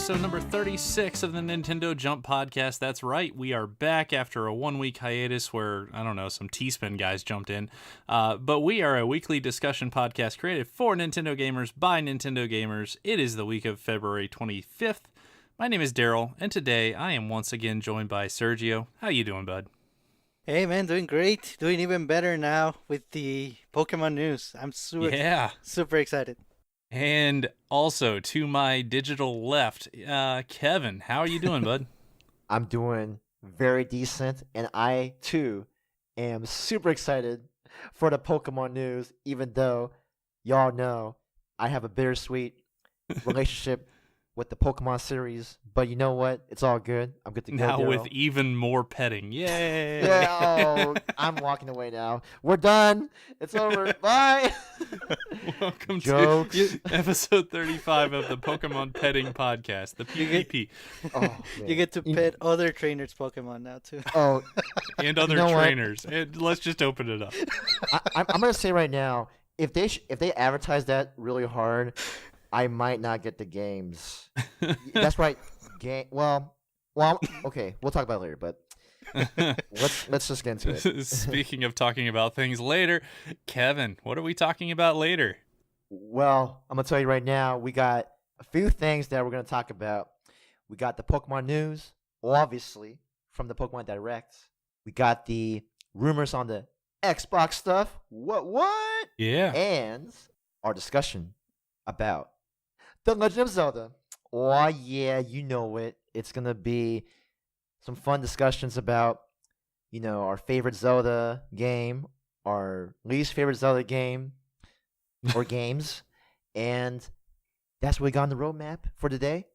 episode number 36 of the Nintendo Jump Podcast. That's right, we are back after a 1-week hiatus where, I don't know, some T-Spin guys jumped in. But we are a weekly discussion podcast created for Nintendo gamers by Nintendo gamers. It is the week of February 25th. My name is Daryl, and today I am once again joined by Sergio. How you doing, bud? Hey man, doing great. Doing even better now with the Pokemon news. I'm super excited. And also to my digital left, Kevin, how are you doing, bud? I'm doing very decent, and I too am super excited for the Pokemon news, even though y'all know I have a bittersweet relationship with the Pokemon series, but you know what? It's all good. I'm good to go now Daryl. With even more petting. Yay! Yeah, I'm walking away now. We're done. It's over. Bye. Welcome Jokes. to episode 35 of the Pokemon Petting Podcast, the PvP. You get to pet other trainers' Pokemon now too. Oh, and other trainers. And let's just open it up. I'm gonna say right now, if they advertise that really hard, I might not get the games. That's right. Well, okay. We'll talk about it later, but let's just get into it. Speaking of talking about things later, Kevin, what are we talking about later? Well, I'm gonna tell you right now. We got a few things that we're gonna talk about. We got the Pokemon news, obviously, from the Pokemon Direct. We got the rumors on the Xbox stuff. What? Yeah. And our discussion about The Legend of Zelda. Oh, yeah, you know it. It's going to be some fun discussions about, our favorite Zelda game, our least favorite Zelda game, or games. And that's what we got on the roadmap for today.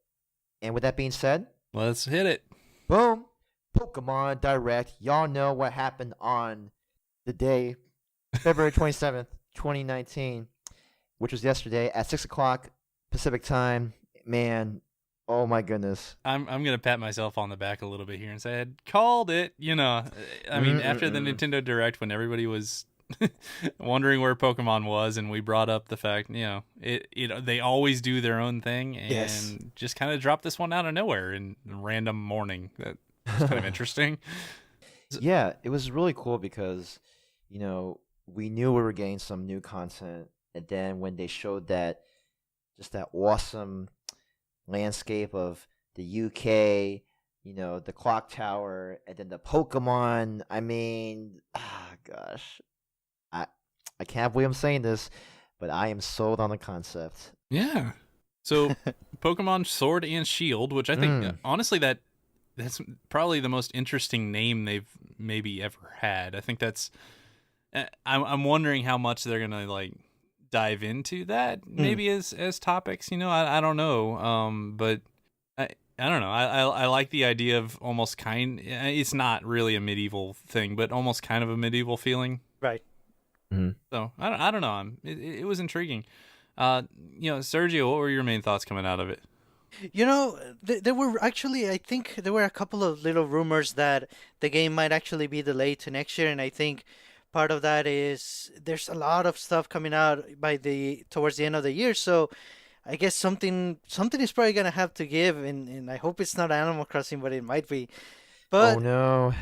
And with that being said, let's hit it. Boom. Pokemon Direct. Y'all know what happened on the day, February 27th, 2019, which was yesterday at 6 o'clock Pacific time. Man, oh my goodness. I'm gonna pat myself on the back a little bit here and say I called it. I mean, after the Nintendo Direct, when everybody was wondering where Pokemon was, and we brought up the fact, they always do their own thing, and just kind of dropped this one out of nowhere in a random morning. That's kind of interesting. Yeah, it was really cool because, we knew we were getting some new content, and then when they showed that awesome landscape of the UK, the clock tower, and then the Pokemon. I mean, gosh, I can't believe I'm saying this, but I am sold on the concept. Yeah. So Pokemon Sword and Shield, which I think, honestly, that's probably the most interesting name they've maybe ever had. I think that's. I'm wondering how much they're gonna dive into that maybe as topics. I don't know. But I don't know. I like the idea of almost it's not really a medieval thing, but almost kind of a medieval feeling. Right. Mm-hmm. So I don't know. It was intriguing. Sergio, what were your main thoughts coming out of it? There were actually, I think there were a couple of little rumors that the game might actually be delayed to next year, and I think part of that is there's a lot of stuff coming out towards the end of the year, so I guess something is probably gonna have to give, and I hope it's not Animal Crossing, but it might be. But oh no!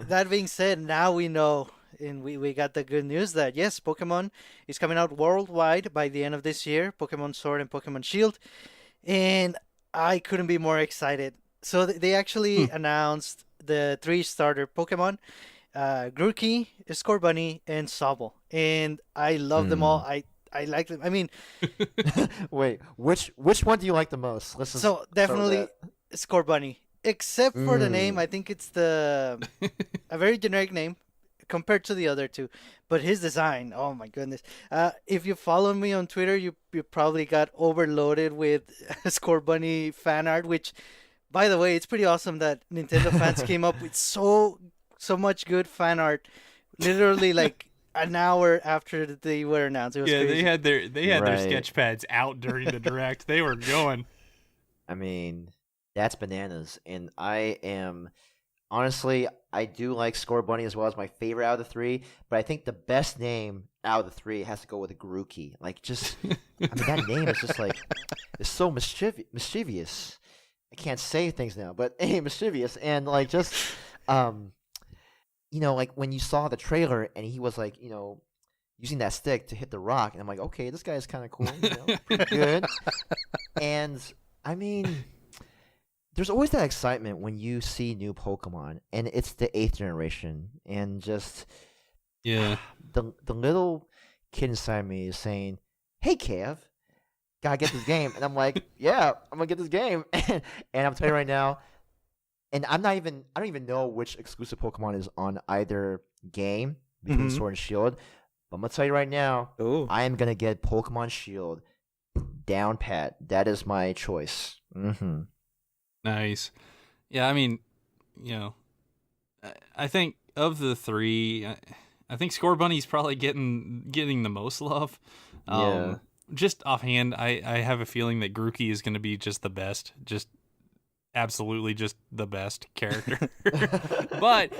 That being said, now we know, and we got the good news that yes, Pokemon is coming out worldwide by the end of this year. Pokemon Sword and Pokemon Shield, and I couldn't be more excited. So they actually announced the 3 starter Pokemon. Grookey, Scorbunny, and Sobble, and I love them all. I like them. I mean, wait, which one do you like the most? So definitely Scorbunny, except for the name. I think it's a very generic name compared to the other two, but his design, oh my goodness! If you follow me on Twitter, you probably got overloaded with Scorbunny fan art, which, by the way, it's pretty awesome that Nintendo fans came up with so much good fan art, literally an hour after they were announced. It was crazy. they had their sketch pads out during the Direct. They were going. I mean, that's bananas, and honestly, I do like Scorbunny as well as my favorite out of the 3, but I think the best name out of the 3 has to go with Grookey. That name is just it's so mischievous. I can't say things now, but hey, mischievous and like just like when you saw the trailer and he was like, using that stick to hit the rock, and I'm like, okay, this guy is kind of cool, pretty good. And I mean, there's always that excitement when you see new Pokemon, and it's the 8th generation, and just Yeah. the little kid inside me is saying, "Hey, Kev, gotta get this game," and I'm like, "Yeah, I'm gonna get this game," and I'm telling you right now, and I don't even know which exclusive Pokemon is on either game between Sword and Shield, but I'm gonna tell you right now, I am gonna get Pokemon Shield down pat. That is my choice. Mm-hmm. Nice. Yeah, I mean, I think of the three, I think Score Bunny's probably getting the most love. Yeah. Just offhand, I have a feeling that Grookey is going to be just the best, just absolutely just the best character. but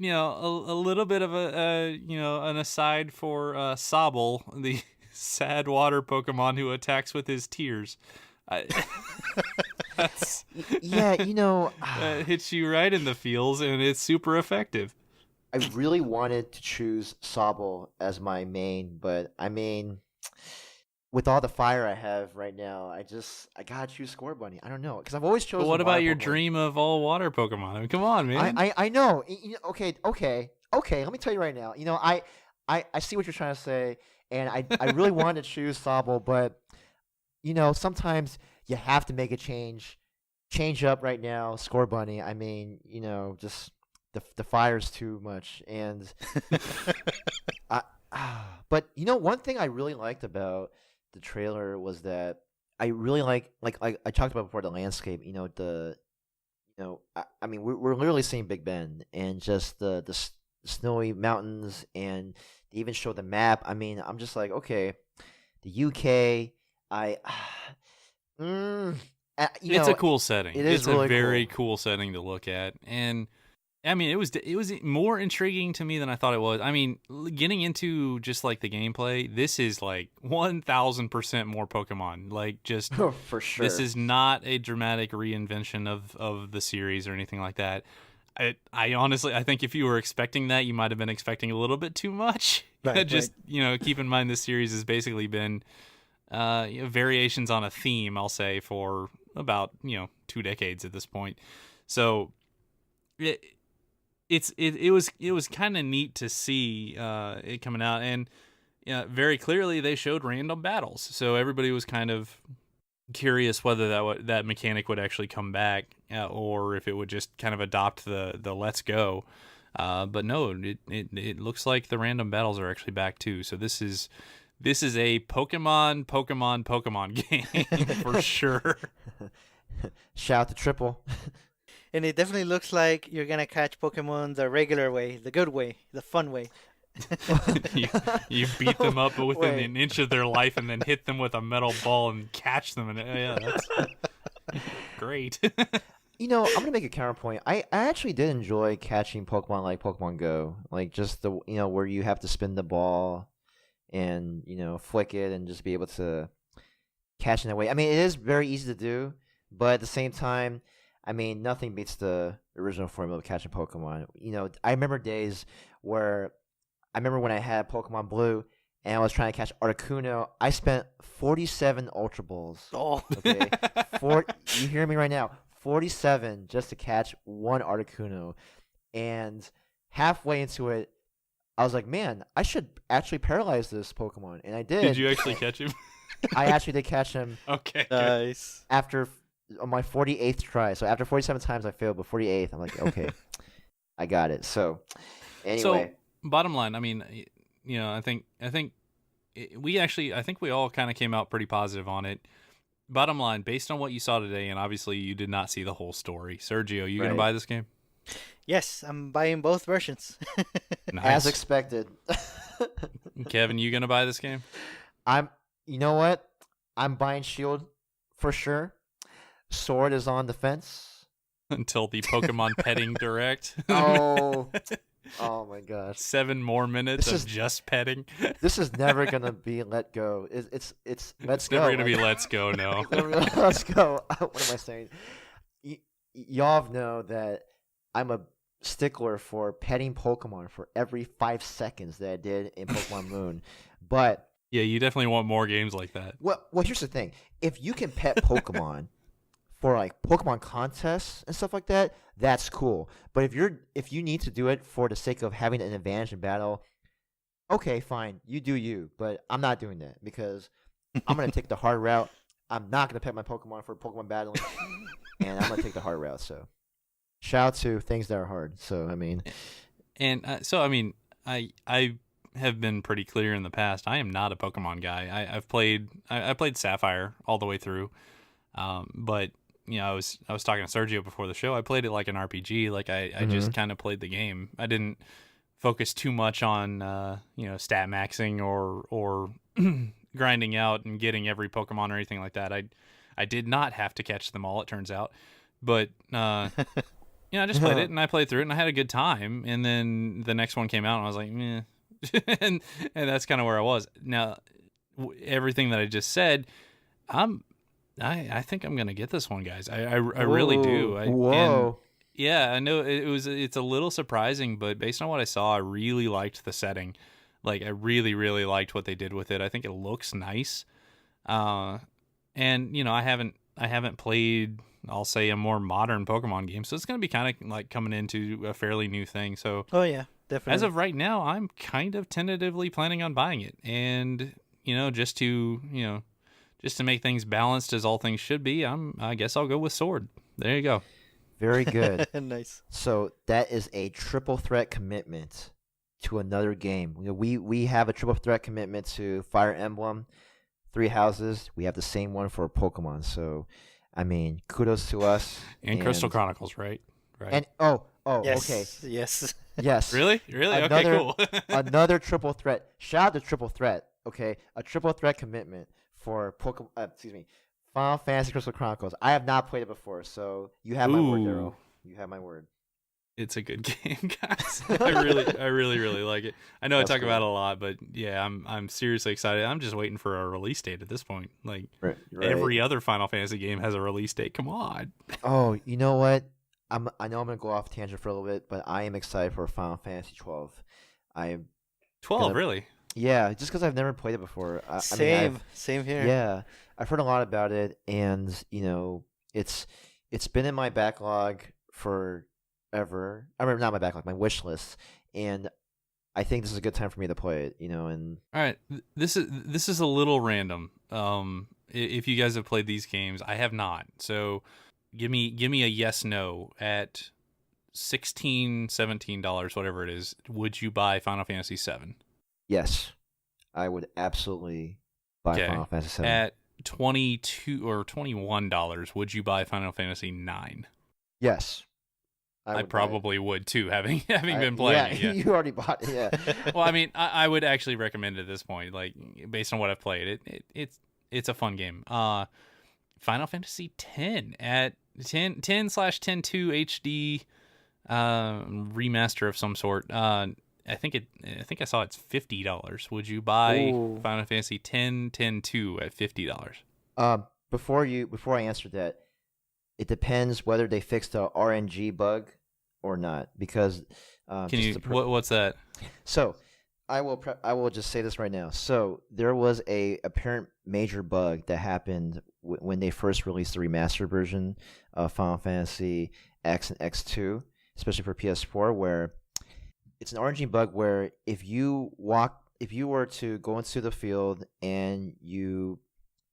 a little bit of an aside for Sobble, the sad water Pokemon who attacks with his tears. That's hits you right in the feels, and it's super effective. I really wanted to choose Sobble as my main, but I mean, with all the fire I have right now, I gotta choose Score Bunny. I don't know, because I've always chosen. But what about your Pokemon. Dream of all water Pokemon? I mean, come on, man. I know. Okay. Let me tell you right now. I see what you're trying to say, and I really wanted to choose Sobble, but sometimes you have to make a change up right now. Score Bunny. I mean, just the fire's too much, and but one thing I really liked about the trailer was that I really like I talked about before, the landscape. I mean, we're literally seeing Big Bend and just the snowy mountains, and they even show the map. I mean, I'm just like, okay, the UK. It's a cool setting. It's really a very cool setting to look at, and I mean, it was more intriguing to me than I thought it was. I mean, getting into just like the gameplay, this is like 1,000% more Pokemon. Like, just for sure. This is not a dramatic reinvention of the series or anything like that. I honestly, I think if you were expecting that, you might have been expecting a little bit too much. Right, just keep in mind this series has basically been variations on a theme, I'll say, for about 2 decades at this point. So it was kind of neat to see it coming out, and very clearly they showed random battles, so everybody was kind of curious whether that mechanic would actually come back, or if it would just kind of adopt the let's go. But no, it looks like the random battles are actually back too. So this is a Pokemon game for sure. Shout out to Triple. And it definitely looks like you're gonna catch Pokemon the regular way, the good way, the fun way. you beat them up within an inch of their life, and then hit them with a metal ball and catch them. And that's great. I'm gonna make a counterpoint. I actually did enjoy catching Pokemon like Pokemon Go, like just the where you have to spin the ball and flick it and just be able to catch in that way. I mean, it is very easy to do, but at the same time, I mean, nothing beats the original formula of catching Pokemon. I remember days where when I had Pokemon Blue and I was trying to catch Articuno. I spent 47 Ultra Balls. Oh, okay. You hear me right now? 47 just to catch one Articuno. And halfway into it, I was like, man, I should actually paralyze this Pokemon. And I did. Did you actually catch him? I actually did catch him. Okay. Nice. On my 48th try. So after 47 times I failed, but 48th, I'm like, okay, I got it. So anyway. So bottom line, I mean, I think we all kind of came out pretty positive on it. Bottom line, based on what you saw today, and obviously you did not see the whole story. Sergio, you going to buy this game? Yes, I'm buying both versions. Nice. As expected. Kevin, you going to buy this game? You know what? I'm buying Shield for sure. Sword is on the fence. Until the Pokemon Petting Direct. Oh, Oh my gosh. 7 more minutes of just petting. This is never gonna be let go. It's let's It's go. never gonna like- be let's go. No. Let's go. What am I saying? Y'all know that I'm a stickler for petting Pokemon for every 5 seconds that I did in Pokemon Moon. But Yeah, you definitely want more games like that. well, here's the thing: if you can pet Pokemon for like Pokemon contests and stuff like that, that's cool. But if you need to do it for the sake of having an advantage in battle, okay, fine, you do you. But I'm not doing that because I'm gonna take the hard route. I'm not gonna pet my Pokemon for Pokemon battling, and I'm gonna take the hard route. So, shout out to things that are hard. So I mean, And I have been pretty clear in the past. I am not a Pokemon guy. I played Sapphire all the way through, but I was talking to Sergio before the show. I played it like an RPG. Like I just kind of played the game. I didn't focus too much on stat maxing or grinding out and getting every Pokemon or anything like that. I did not have to catch them all, it turns out, but I just played it and I played through it and I had a good time. And then the next one came out and I was like, meh. and that's kind of where I was. Now, everything that I just said, I think I'm gonna get this one, guys. I really do. Whoa. Yeah, I know it's a little surprising, but based on what I saw, I really liked the setting. Like, I really, really liked what they did with it. I think it looks nice. And I haven't played, I'll say, a more modern Pokemon game, so it's gonna be kind of like coming into a fairly new thing. So, Oh yeah, definitely. as of right now, I'm kind of tentatively planning on buying it, and just to make things balanced as all things should be, I guess I'll go with Sword. There you go. Very good. Nice. So that is a triple threat commitment to another game. We have a triple threat commitment to Fire Emblem, Three Houses. We have the same one for Pokemon. So, I mean, kudos to us. And Crystal Chronicles, right? Right. And Yes. okay, Yes. yes, Really? Okay, cool. another triple threat. Shout out to triple threat. Okay, a triple threat commitment for Final Fantasy Crystal Chronicles. I have not played it before, so you have my word, Daryl. You have my word. It's a good game, guys. I really, really like it. I know That's I talk cool. about it a lot, but yeah, I'm seriously excited. I'm just waiting for a release date at this point. Like, Right. every other Final Fantasy game has a release date. Come on. Oh, you know what? I know I'm gonna go off tangent for a little bit, but I am excited for Final Fantasy 12. 12, really? Yeah, just because I've never played it before. Same here. Yeah, I've heard a lot about it, and it's been in my backlog forever. I mean, not my backlog, my wish list, and I think this is a good time for me to play it. And All right, this is a little random. If you guys have played these games, I have not. So give me a yes no at $16-$17, whatever it is. Would you buy Final Fantasy 7? yes, I would absolutely buy Okay. Final Fantasy 7. At $22 or $21, would you buy Final Fantasy 9? Yes, I would buy it. probably would too, having been playing it. Yeah. You already bought it. Yeah. Well, I mean, I would actually recommend it at this point, like, based on what I've played. It's a fun game. Final Fantasy 10 at 10/10/2 HD remaster of some sort. I think I saw it's $50. Would you buy Ooh. Final Fantasy 10/10/2 at $50? Before I answer that, it depends whether they fixed the RNG bug or not. Because Can you? What's that? So I will just say this right now. So there was a apparent major bug that happened when they first released the remastered version of Final Fantasy X and X2, especially for PS4, where it's an RNG bug where if you were to go into the field and you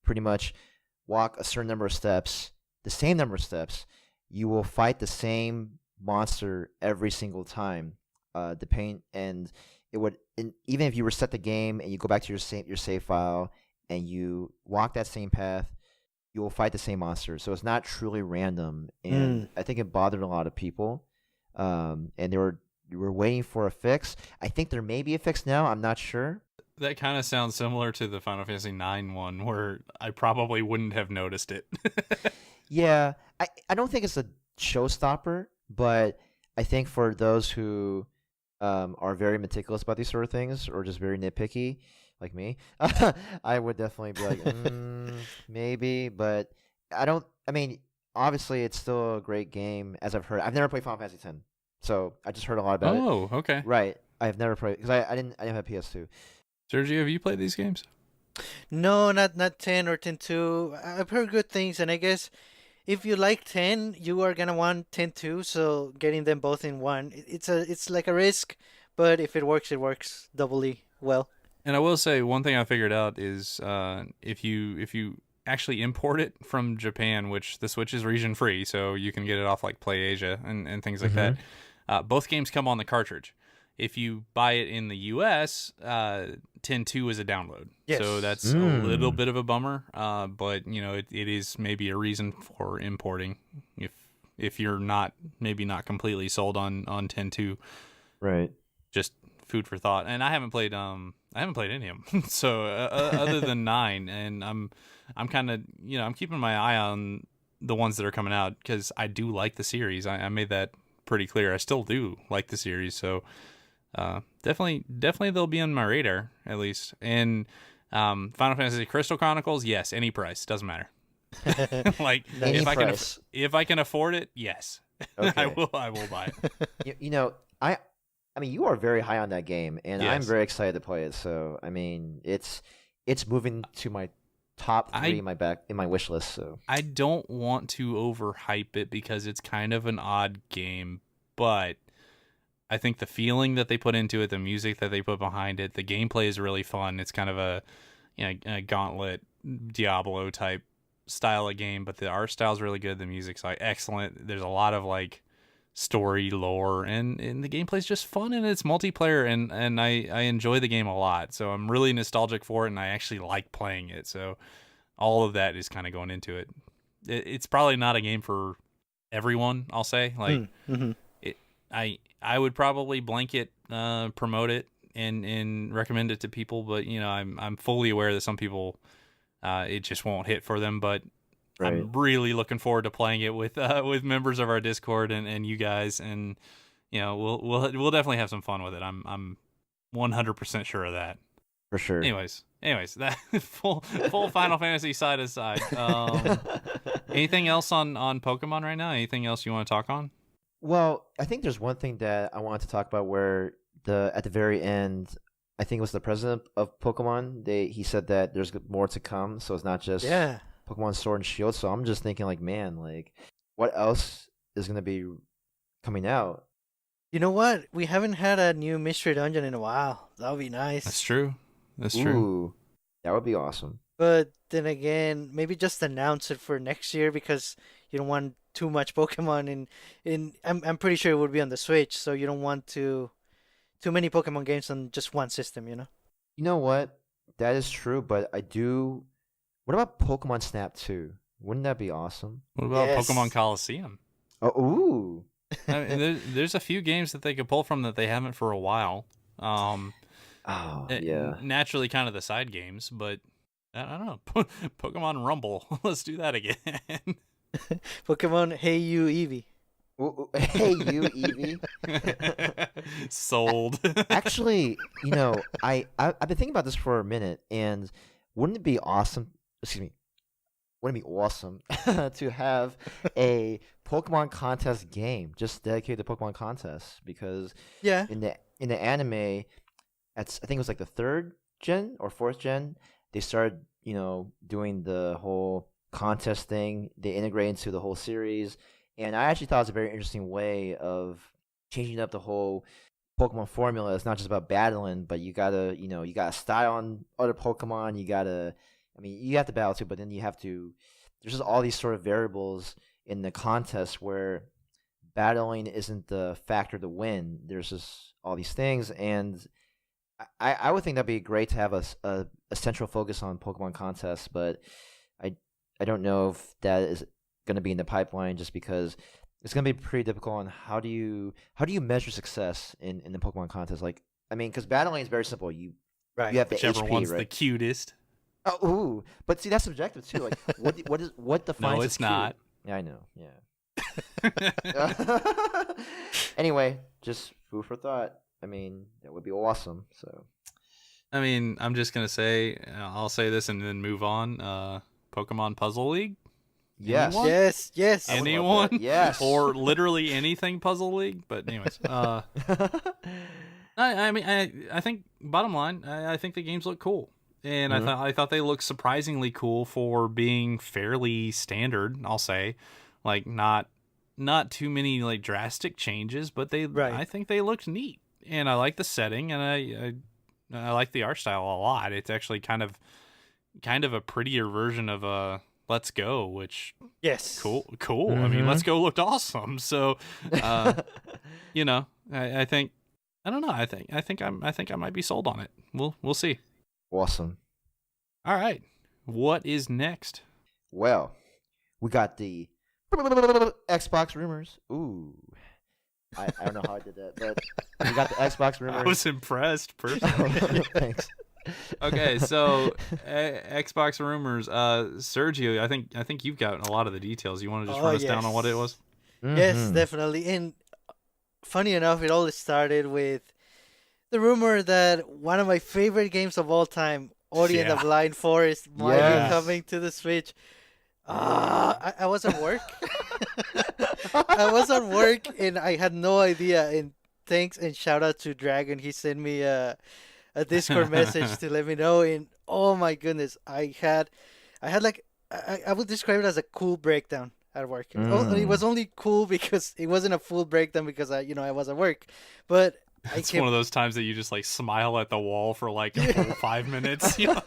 pretty much walk a certain number of steps, the same number of steps, you will fight the same monster every single time. And it would, even if you reset the game and you go back to your save file and you walk that same path, you will fight the same monster. So it's not truly random, and I think it bothered a lot of people. And they were waiting for a fix. I think there may be a fix now. I'm not sure. That kind of sounds similar to the Final Fantasy 9 one, where I probably wouldn't have noticed it. Yeah, I don't think it's a showstopper, but I think for those who are very meticulous about these sort of things, or just very nitpicky, like me, I would definitely be like, maybe. But I don't. I mean, obviously, it's still a great game, as I've heard. I've never played Final Fantasy X, so I just heard a lot about it. Oh, okay. Right. I've never played because I didn't have PS2. Sergio, have you played these games? No, not 10 or 10-2. I've heard good things, and I guess if you like 10, you are gonna want 10 too. So getting them both in one, it's like a risk, but if it works doubly well. And I will say one thing I figured out is if you actually import it from Japan, which the Switch is region free, so you can get it off like Play Asia and things like that. Both games come on the cartridge. If you buy it in the U.S., 10.2 is a download. Yes. So that's a little bit of a bummer, but it is maybe a reason for importing if you're maybe not completely sold on 10.2. Right. Just food for thought. And I haven't played any of them. So other than 9, and I'm kind of I'm keeping my eye on the ones that are coming out because I do like the series. I made that pretty clear. I still do like the series, so definitely they'll be on my radar at least. And Final Fantasy Crystal Chronicles, yes, any price, doesn't matter. Like Any if I can afford it, yes. Okay. I will buy it. I mean, you are very high on that game, and I'm Yes. very excited to play it. So, I mean, it's moving to my top 3 in my wish list. So, I don't want to overhype it because it's kind of an odd game, but I think the feeling that they put into it, the music that they put behind it, the gameplay is really fun. It's kind of a Gauntlet Diablo type style of game, but the art style is really good. The music's like excellent. There's a lot of like story lore, and the gameplay's just fun, and it's multiplayer, and I enjoy the game a lot. So I'm really nostalgic for it, and I actually like playing it. So all of that is kind of going into it. It's probably not a game for everyone, I'll say. Like I would probably blanket promote it and recommend it to people, but I'm fully aware that some people it just won't hit for them. But right. I'm really looking forward to playing it with members of our Discord and you guys, and we'll definitely have some fun with it. I'm 100% sure of that. For sure. Anyways, that full Final Fantasy side aside. Anything else on Pokemon right now? Anything else you want to talk on? Well, I think there's one thing that I wanted to talk about where at the very end, I think it was the president of Pokemon. He said that there's more to come, so it's not just Pokemon Sword and Shield. So I'm just thinking, like, man, like, what else is gonna be coming out? You know what? We haven't had a new mystery dungeon in a while. That would be nice. That's true. Ooh, that would be awesome. But then again, maybe just announce it for next year because you don't want too much Pokemon I'm pretty sure it would be on the Switch, so you don't want too many Pokemon games on just one system, You know what? That is true, but I do. What about Pokemon Snap 2? Wouldn't that be awesome? What about Pokemon Coliseum? Oh, ooh. I mean, there's a few games that they could pull from that they haven't for a while. Yeah. Naturally, kind of the side games, but I don't know. Pokemon Rumble. Let's do that again. Pokemon Hey You Eevee. Hey you, Eevee. Sold. Actually, I've been thinking about this for a minute, and wouldn't it be awesome? Excuse me. Wouldn't it be awesome to have a Pokemon contest game just dedicated to Pokemon contests? Because in the anime, I think it was like the 3rd gen or 4th gen, they started doing the whole contest thing. They integrate into the whole series. And I actually thought it was a very interesting way of changing up the whole Pokemon formula. It's not just about battling, but you gotta style on other Pokemon. You have to battle too, but then you have to. There's just all these sort of variables in the contest where battling isn't the factor to win. There's just all these things, and I would think that'd be great to have a central focus on Pokemon contests, but I don't know if that is going to be in the pipeline, just because it's going to be pretty difficult on how do you measure success in the Pokemon contest. Like, I mean, because battling is very simple. You have the Whichever HP, one's right? the cutest. Oh, ooh, but see, that's subjective too. Like, what defines? No, as it's cute? not. Yeah, I know. Yeah. Anyway, just food for thought. I mean, that would be awesome. So, I mean, I'm just gonna say, I'll say this and then move on. Pokemon Puzzle League. yes, Anyone? Yes. I would love that. Anyone? Yes. Or literally anything Puzzle League. But anyways, I think bottom line, I think the games look cool, and I thought they looked surprisingly cool for being fairly standard. I'll say, like not too many like drastic changes, but I think they looked neat, and I like the setting, and I like the art style a lot. It's actually kind of a prettier version of Let's Go, which cool. Mm-hmm. I mean, Let's Go looked awesome. So, you know, I think I don't know. I think I might be sold on it. We'll see. Awesome. All right, what is next? Well, we got the Xbox rumors. Ooh. I don't know how I did that, but we got the Xbox rumors. I was impressed personally. Thanks. Okay, so Xbox rumors. Sergio, I think you've got a lot of the details. You want to just run us down on what it was? Yes, definitely. And funny enough, it all started with the rumor that one of my favorite games of all time, Ori and the Blind Forest, might be coming to the Switch. I was at work. I was at work and I had no idea. And thanks and shout out to Dragon. He sent me a Discord message to let me know. And oh my goodness, I had like I would describe it as a cool breakdown at work. It was only cool because it wasn't a full breakdown because I was at work, but it's one of those times that you just like smile at the wall for like a full 5 minutes. You know?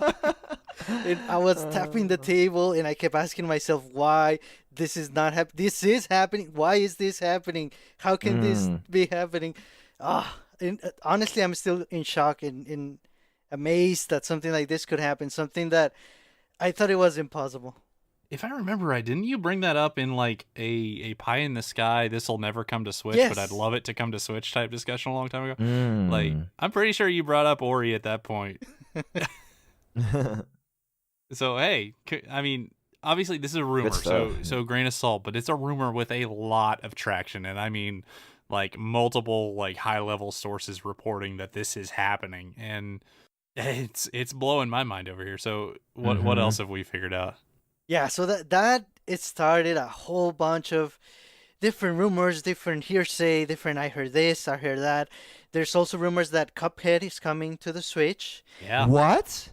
And I was tapping the table and I kept asking myself why this is not happening. This is happening. Why is this happening? How can this be happening? And honestly, I'm still in shock and amazed that something like this could happen. Something that I thought it was impossible. If I remember right, didn't you bring that up in like a pie in the sky, this'll never come to Switch, but I'd love it to come to Switch type discussion a long time ago? Like, I'm pretty sure you brought up Ori at that point. So, hey, I mean, obviously this is a rumor, so grain of salt, but it's a rumor with a lot of traction, and I mean, like, multiple, like, high-level sources reporting that this is happening, and it's blowing my mind over here. So, what else have we figured out? Yeah, so that it started a whole bunch of different rumors, different hearsay, different I heard this, I heard that. There's also rumors that Cuphead is coming to the Switch. Yeah. What?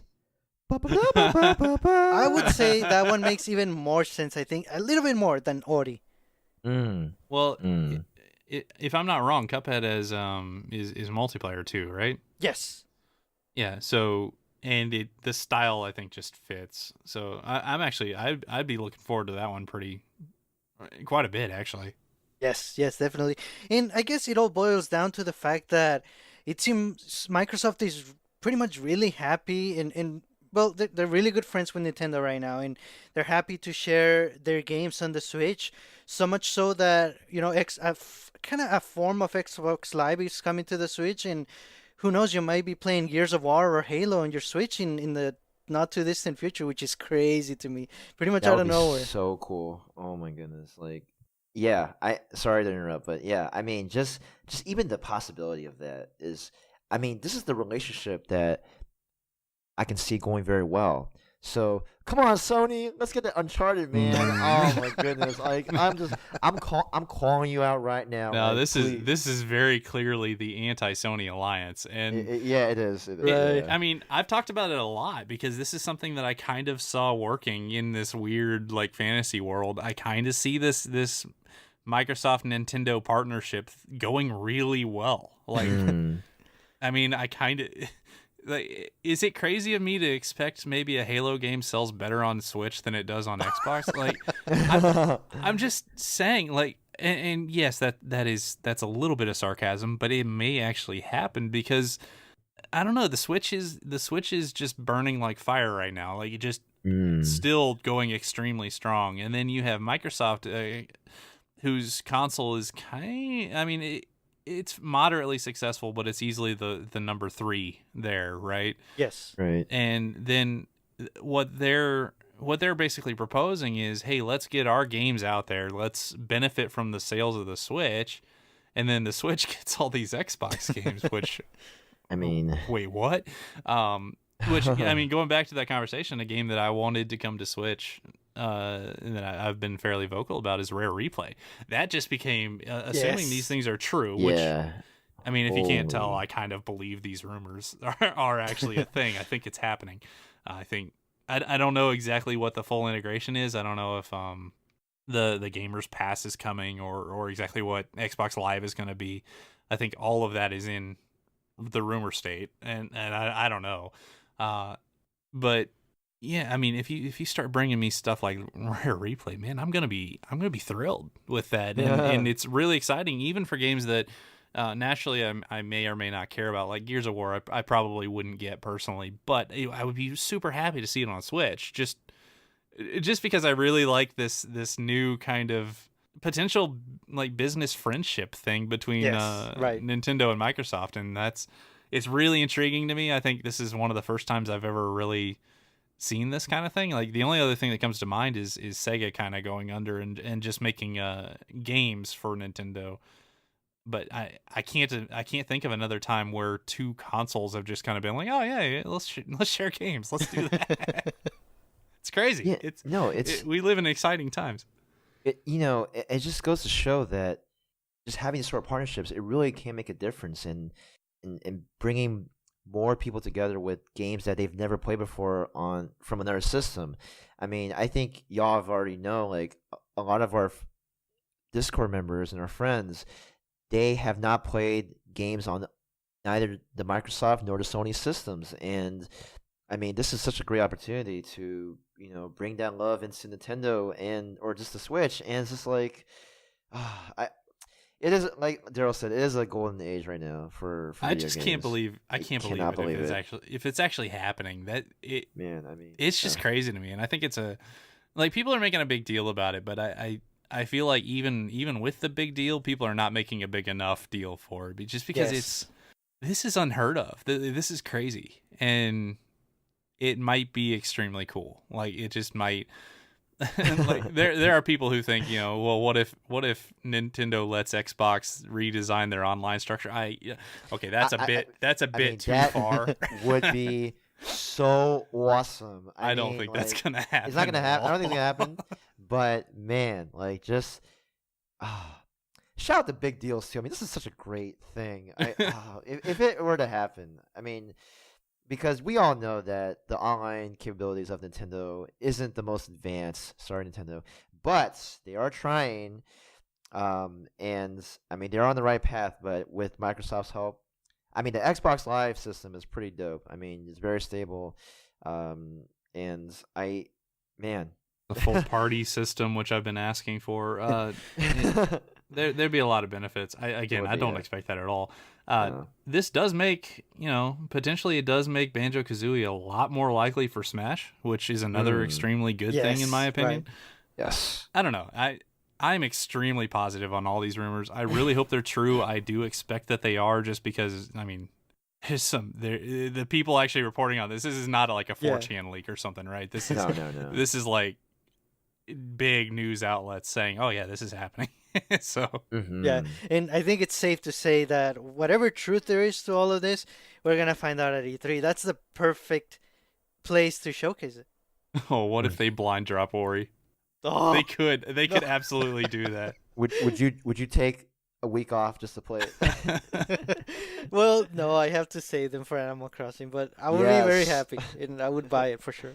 I would say that one makes even more sense, I think, a little bit more than Ori. Well, if I'm not wrong, Cuphead is multiplayer too, right? Yes. Yeah, so and the style I think just fits. So I'd be looking forward to that one quite a bit actually. Yes, definitely. And I guess it all boils down to the fact that it seems Microsoft is pretty much really happy and well, they're really good friends with Nintendo right now, and they're happy to share their games on the Switch. So much so that kind of a form of Xbox Live is coming to the Switch, and who knows, you might be playing Gears of War or Halo on your Switch in the not too distant future, which is crazy to me. Pretty much out of nowhere. So cool! Oh my goodness! Like, yeah. Sorry to interrupt, but yeah. I mean, just even the possibility of that is. I mean, this is the relationship that I can see going very well. So come on, Sony, let's get the Uncharted, man. Oh my goodness, like I'm calling you out right now. No, like, this is very clearly the anti-Sony alliance, and it is. Right. I mean, I've talked about it a lot because this is something that I kind of saw working in this weird like fantasy world. I kind of see this Microsoft Nintendo partnership going really well. Like, I mean, I kind of. Like, is it crazy of me to expect maybe a Halo game sells better on Switch than it does on Xbox? Like, I'm just saying, like, and yes, that's a little bit of sarcasm, but it may actually happen because I don't know. The Switch is just burning like fire right now. Like, it just still going extremely strong, and then you have Microsoft, whose console is it's moderately successful, but it's easily the number 3 there, right? Yes. Right. And then what they're basically proposing is, hey, let's get our games out there. Let's benefit from the sales of the Switch, and then the Switch gets all these Xbox games, which I mean, wait, what? Which I mean, going back to that conversation, a game that I wanted to come to Switch, and that I've been fairly vocal about is Rare Replay. That just became, assuming these things are true. Which, I mean, if you can't tell, I kind of believe these rumors are actually a thing. I think it's happening. I think I don't know exactly what the full integration is. I don't know if the Gamers Pass is coming or exactly what Xbox Live is going to be. I think all of that is in the rumor state, and I don't know. But yeah, I mean, if you start bringing me stuff like Rare Replay, man, I'm gonna be thrilled with that, and it's really exciting, even for games that naturally I may or may not care about, like Gears of War. I probably wouldn't get personally, but I would be super happy to see it on Switch, just because I really like this new kind of potential like business friendship thing between Nintendo and Microsoft, and it's really intriguing to me. I think this is one of the first times I've ever really seen this kind of thing. Like, the only other thing that comes to mind is Sega kind of going under and just making games for Nintendo. But I can't think of another time where two consoles have just kind of been like, oh yeah, let's share games, let's do that. It's crazy. Yeah, we live in exciting times. It just goes to show that just having these sort of partnerships, it really can make a difference in bringing more people together with games that they've never played before from another system. I mean, I think y'all have already know, like, a lot of our Discord members and our friends, they have not played games on neither the Microsoft nor the Sony systems, and I mean, this is such a great opportunity to bring that love into Nintendo or just the Switch, and it's just like, it is, like Daryl said, it is a golden age right now for I just video can't games. believe it if it's actually happening. That it, man, I mean, it's just crazy to me, and I think it's like, people are making a big deal about it, but I feel like even with the big deal, people are not making a big enough deal for it, just because this is unheard of. This is crazy, and it might be extremely cool. Like, it just might. Like, there are people who think, well, what if Nintendo lets Xbox redesign their online structure? That's a bit too far. Would be so awesome. I don't think that's gonna happen. It's not gonna happen. I don't think it's gonna happen. But man, like, just shout out the big deals too. I mean, this is such a great thing. If it were to happen, I mean, because we all know that the online capabilities of Nintendo isn't the most advanced. Sorry, Nintendo, but they are trying, and I mean, they're on the right path. But with Microsoft's help, I mean, the Xbox Live system is pretty dope. I mean, it's very stable, and the full party system, which I've been asking for. There'd be a lot of benefits. I don't expect that at all. This does make, potentially it does make Banjo-Kazooie a lot more likely for Smash, which is another extremely good thing in my opinion. Right. Yes. I don't know. I'm extremely positive on all these rumors. I really hope they're true. I do expect that they are, just because, I mean, the people actually reporting on this is not like a 4chan leak or something, right? This is no. This is like big news outlets saying, oh yeah, this is happening. So yeah, and I think it's safe to say that whatever truth there is to all of this, we're gonna find out at E3. That's the perfect place to showcase it. Oh, what if they blind drop Ori? Oh, they could absolutely do that. Would you take a week off just to play it? Well, no, I have to save them for Animal Crossing, but I would be very happy, and I would buy it for sure.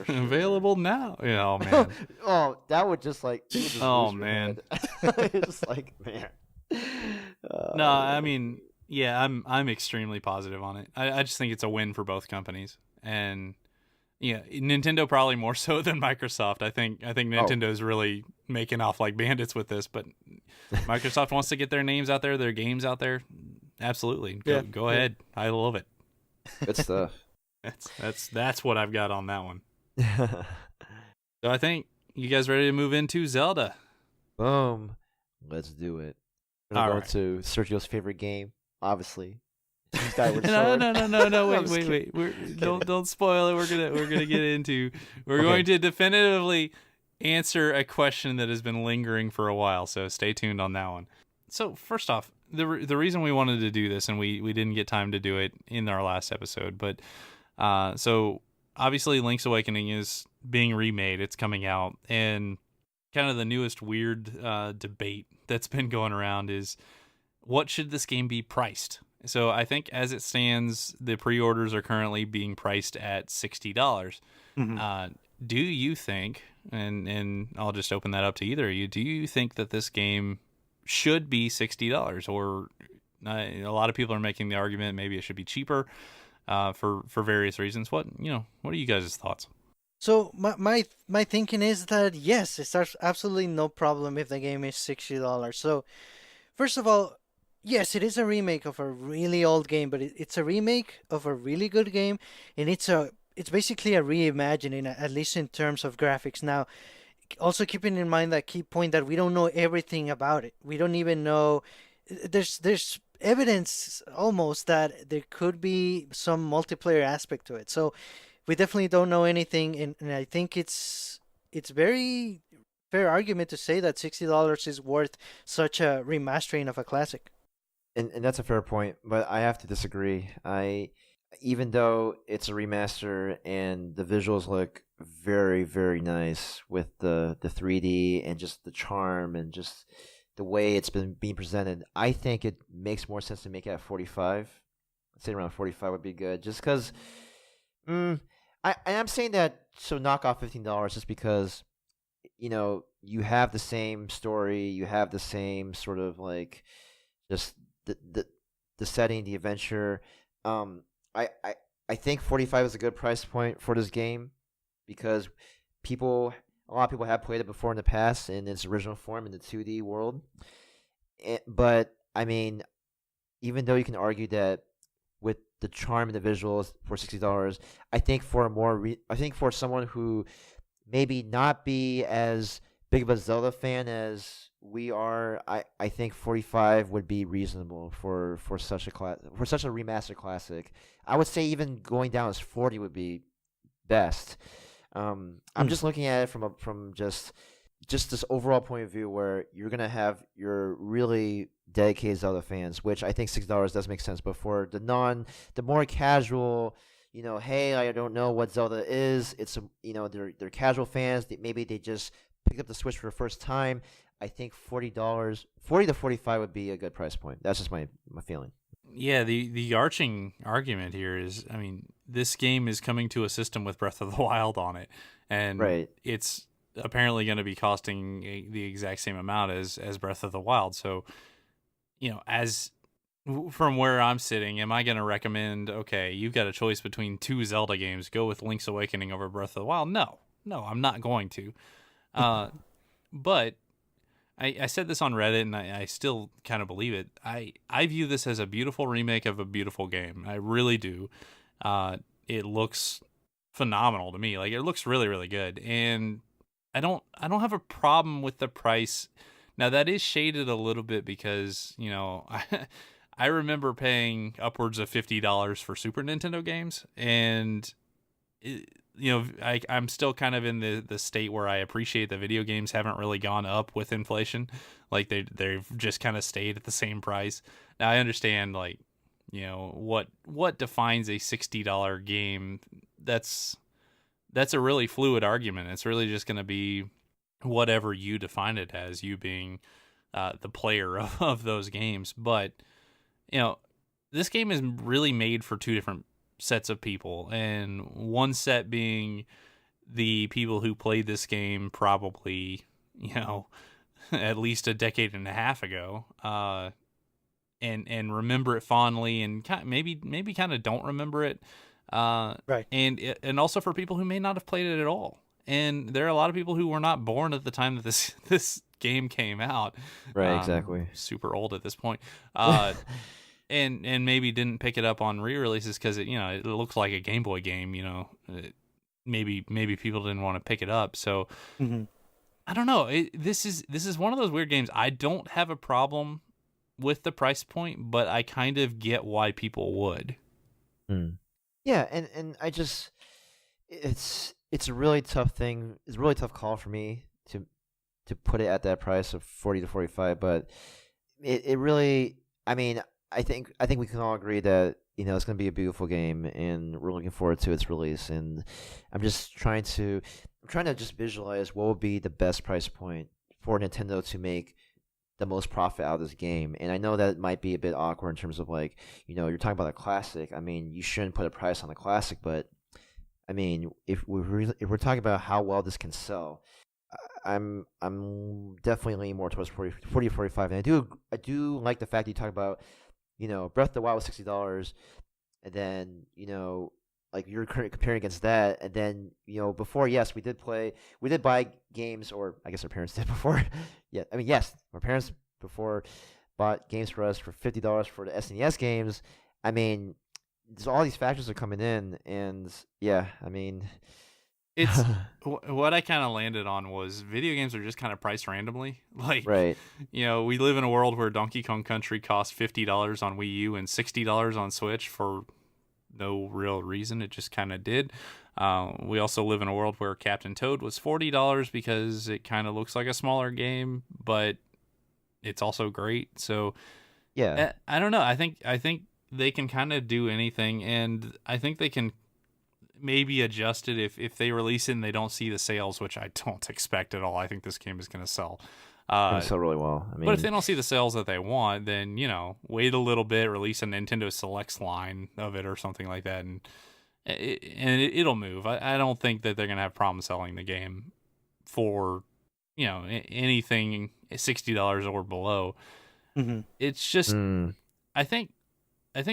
Available now. Oh man. Oh, that would just like. Oh man. It's like, man. No, I mean, yeah, I'm extremely positive on it. I just think it's a win for both companies, and yeah, Nintendo probably more so than Microsoft. I think Nintendo's really making off like bandits with this, but Microsoft wants to get their names out there, their games out there. Absolutely, go ahead. I love it. Good stuff. That's what I've got on that one. So I think you guys ready to move into Zelda? Boom. Let's do it. We're gonna go to Sergio's favorite game, obviously. No. Wait. Don't spoil it. We're gonna get into. We're going to definitively answer a question that has been lingering for a while. So stay tuned on that one. So first off, the reason we wanted to do this, and we didn't get time to do it in our last episode, but so obviously Link's Awakening is being remade. It's coming out, and kind of the newest weird debate that's been going around is, what should this game be priced? So I think as it stands, the pre-orders are currently being priced at $60. Do you think, and I'll just open that up to either of you, do you think that this game should be $60? Or a lot of people are making the argument maybe it should be cheaper for various reasons. What are you guys' thoughts? So my thinking is that yes, it's absolutely no problem if the game is $60. So first of all, yes, it is a remake of a really old game, but it's a remake of a really good game, and it's basically a reimagining, at least in terms of graphics. Now, also keeping in mind that key point that we don't know everything about it. We don't even know. There's evidence almost that there could be some multiplayer aspect to it. So we definitely don't know anything, and I think it's very fair argument to say that $60 is worth such a remastering of a classic. And that's a fair point, but I have to disagree. Even though it's a remaster and the visuals look very, very nice with the 3D and just the charm and just the way it's been being presented, I think it makes more sense to make it at 45. I'd say around 45 would be good, just because. I'm saying that, so knock off $15 just because, you have the same story, you have the same sort of like just the setting, the adventure. I think 45 is a good price point for this game because a lot of people have played it before in the past in its original form in the 2D world. But I mean, even though you can argue that with the charm and the visuals for $60, I think for someone who maybe not be as big of a Zelda fan as we are, I think 45 would be reasonable for such a remastered classic. I would say even going down as 40 would be best. I'm just looking at it from just this overall point of view where you're gonna have your really dedicated Zelda fans, which I think $6 does make sense. But for the more casual, hey, I don't know what Zelda is. It's they're casual fans. Maybe they just picked up the Switch for the first time. I think $40 to 45 would be a good price point. That's just my feeling. Yeah, the arching argument here is, I mean, this game is coming to a system with Breath of the Wild on it, and it's apparently going to be costing the exact same amount as Breath of the Wild. So, as from where I'm sitting, am I going to recommend, okay, you've got a choice between two Zelda games, go with Link's Awakening over Breath of the Wild? No, I'm not going to. But I said this on Reddit, and I still kind of believe it. I view this as a beautiful remake of a beautiful game. I really do. It looks phenomenal to me. Like, it looks really, really good. And I don't have a problem with the price. Now, that is shaded a little bit because, I remember paying upwards of $50 for Super Nintendo games, and I'm still kind of in the state where I appreciate that video games haven't really gone up with inflation. Like, they've just kind of stayed at the same price. Now, I understand, like, what defines a $60 game. That's a really fluid argument. It's really just going to be whatever you define it as, you being the player of those games. But, this game is really made for two different sets of people, and one set being the people who played this game probably, at least a decade and a half ago, and remember it fondly, and maybe kind of don't remember it, right? And also for people who may not have played it at all, and there are a lot of people who were not born at the time that this game came out, right? Exactly, super old at this point. And maybe didn't pick it up on re-releases because it looks like a Game Boy game. Maybe people didn't want to pick it up. So I don't know. This is one of those weird games. I don't have a problem with the price point, but I kind of get why people would. Yeah, and I just it's a really tough thing. It's a really tough call for me to put it at that price of 40 to 45, but it really. I mean, I think we can all agree that it's going to be a beautiful game, and we're looking forward to its release. And I'm trying to just visualize what would be the best price point for Nintendo to make the most profit out of this game. And I know that might be a bit awkward in terms of like, you're talking about a classic. I mean, you shouldn't put a price on a classic, but I mean, if we're talking about how well this can sell, I'm definitely leaning more towards 45. And I do like the fact that you talk about, Breath of the Wild was $60, and then like you're comparing against that, and then before, yes, we did buy games, or I guess our parents did before. Yeah, I mean, yes, our parents before bought games for us for $50 for the SNES games. I mean, there's all these factors are coming in, and yeah, I mean, It's what I kind of landed on was video games are just kind of priced randomly. Like, right, we live in a world where Donkey Kong Country costs $50 on Wii U and $60 on Switch for no real reason. It just kind of did. We also live in a world where Captain Toad was $40 because it kind of looks like a smaller game, but it's also great. So yeah, I don't know. I think they can kind of do anything, and I think they can maybe adjust it if they release it and they don't see the sales, which I don't expect at all. I think this game is going to sell. gonna sell really well. I mean, But if they don't see the sales that they want, then wait a little bit, release a Nintendo Selects line of it or something like that, and it'll move. I don't think that they're gonna have problems selling the game for anything $60 or below. Mm-hmm. It's just I think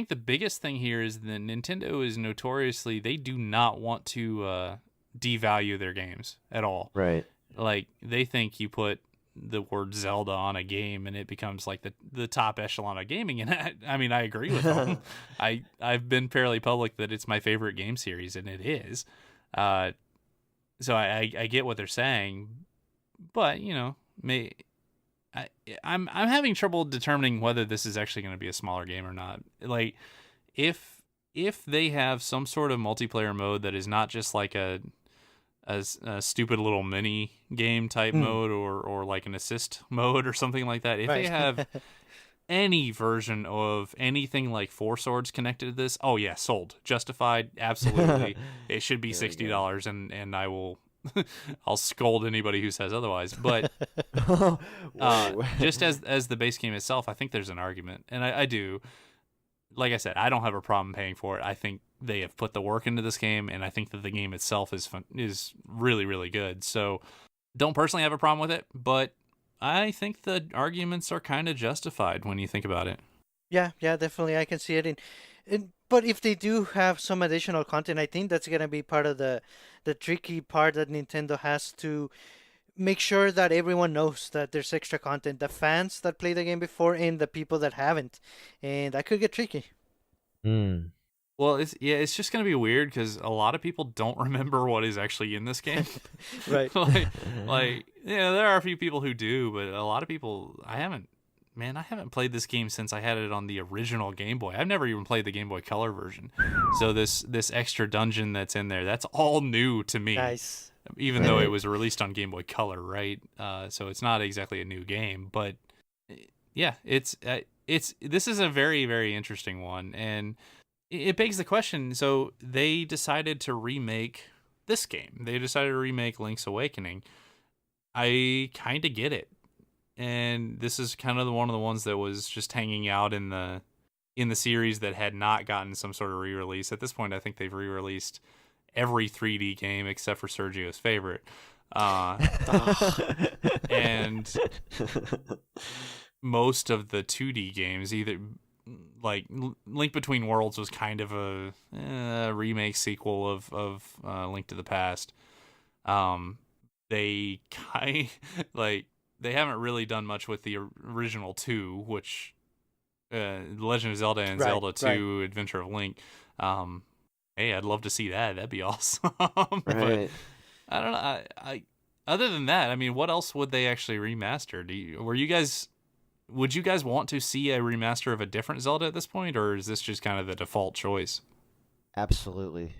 the biggest thing here is that Nintendo is notoriously, they do not want to devalue their games at all. right. Like, they think you put the word Zelda on a game and it becomes like the top echelon of gaming, and I mean, I agree with them. I've been fairly public that it's my favorite game series, and it is. So I get what they're saying, but I'm having trouble determining whether this is actually going to be a smaller game or not. Like, if they have some sort of multiplayer mode that is not just like a stupid little mini game type mode, or like an assist mode or something like that. If Right. they have any version of anything like Four Swords connected to this, oh yeah, sold, justified, absolutely. It should be $60, and I will. I'll scold anybody who says otherwise. But just as the base game itself, I think there's an argument, and I do. Like I said, I don't have a problem paying for it. I think they have put the work into this game, and I think that the game itself is really, really good. So don't personally have a problem with it, but I think the arguments are kind of justified when you think about it. Yeah, definitely. I can see it. But if they do have some additional content, I think that's gonna be part of the tricky part that Nintendo has to make sure that everyone knows that there's extra content. The fans that played the game before and the people that haven't, and that could get tricky. Mm. Well, it's just gonna be weird because a lot of people don't remember what is actually in this game. Right. There are a few people who do, but a lot of people, I haven't played this game since I had it on the original Game Boy. I've never even played the Game Boy Color version. So this extra dungeon that's in there, that's all new to me. Nice. Even though it was released on Game Boy Color, right? So it's not exactly a new game, but yeah, it's this is a very, very interesting one, and it begs the question. So they decided to remake this game. They decided to remake Link's Awakening. I kind of get it. And this is kind of one of the ones that was just hanging out in the series that had not gotten some sort of re-release. At this point, I think they've re-released every 3D game except for Sergio's favorite. And most of the 2D games, either like Link Between Worlds was kind of a remake sequel of Link to the Past. They they haven't really done much with the original two, which Legend of Zelda and Zelda 2 Adventure of Link. Hey, I'd love to see that. That'd be awesome. But I don't know. I other than that, I mean, what else would they actually remaster? Would you guys want to see a remaster of a different Zelda at this point, or is this just kind of the default choice? Absolutely.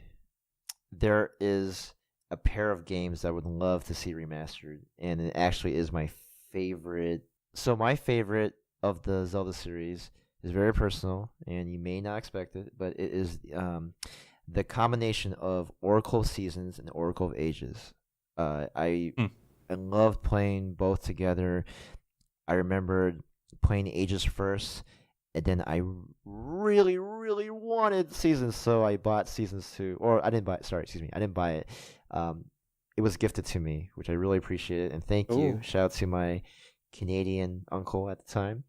There is a pair of games that I would love to see remastered, and it actually is my favorite. So my favorite of the Zelda series is very personal, and you may not expect it, but it is the combination of Oracle of Seasons and Oracle of Ages. I Hmm. I loved playing both together. I remember playing Ages first, and then I really, really wanted Seasons, so I bought Seasons 2. Or I didn't buy it. Sorry, excuse me. I didn't buy it. It was gifted to me, which I really appreciated, and thank you. Ooh. Shout out to my Canadian uncle at the time.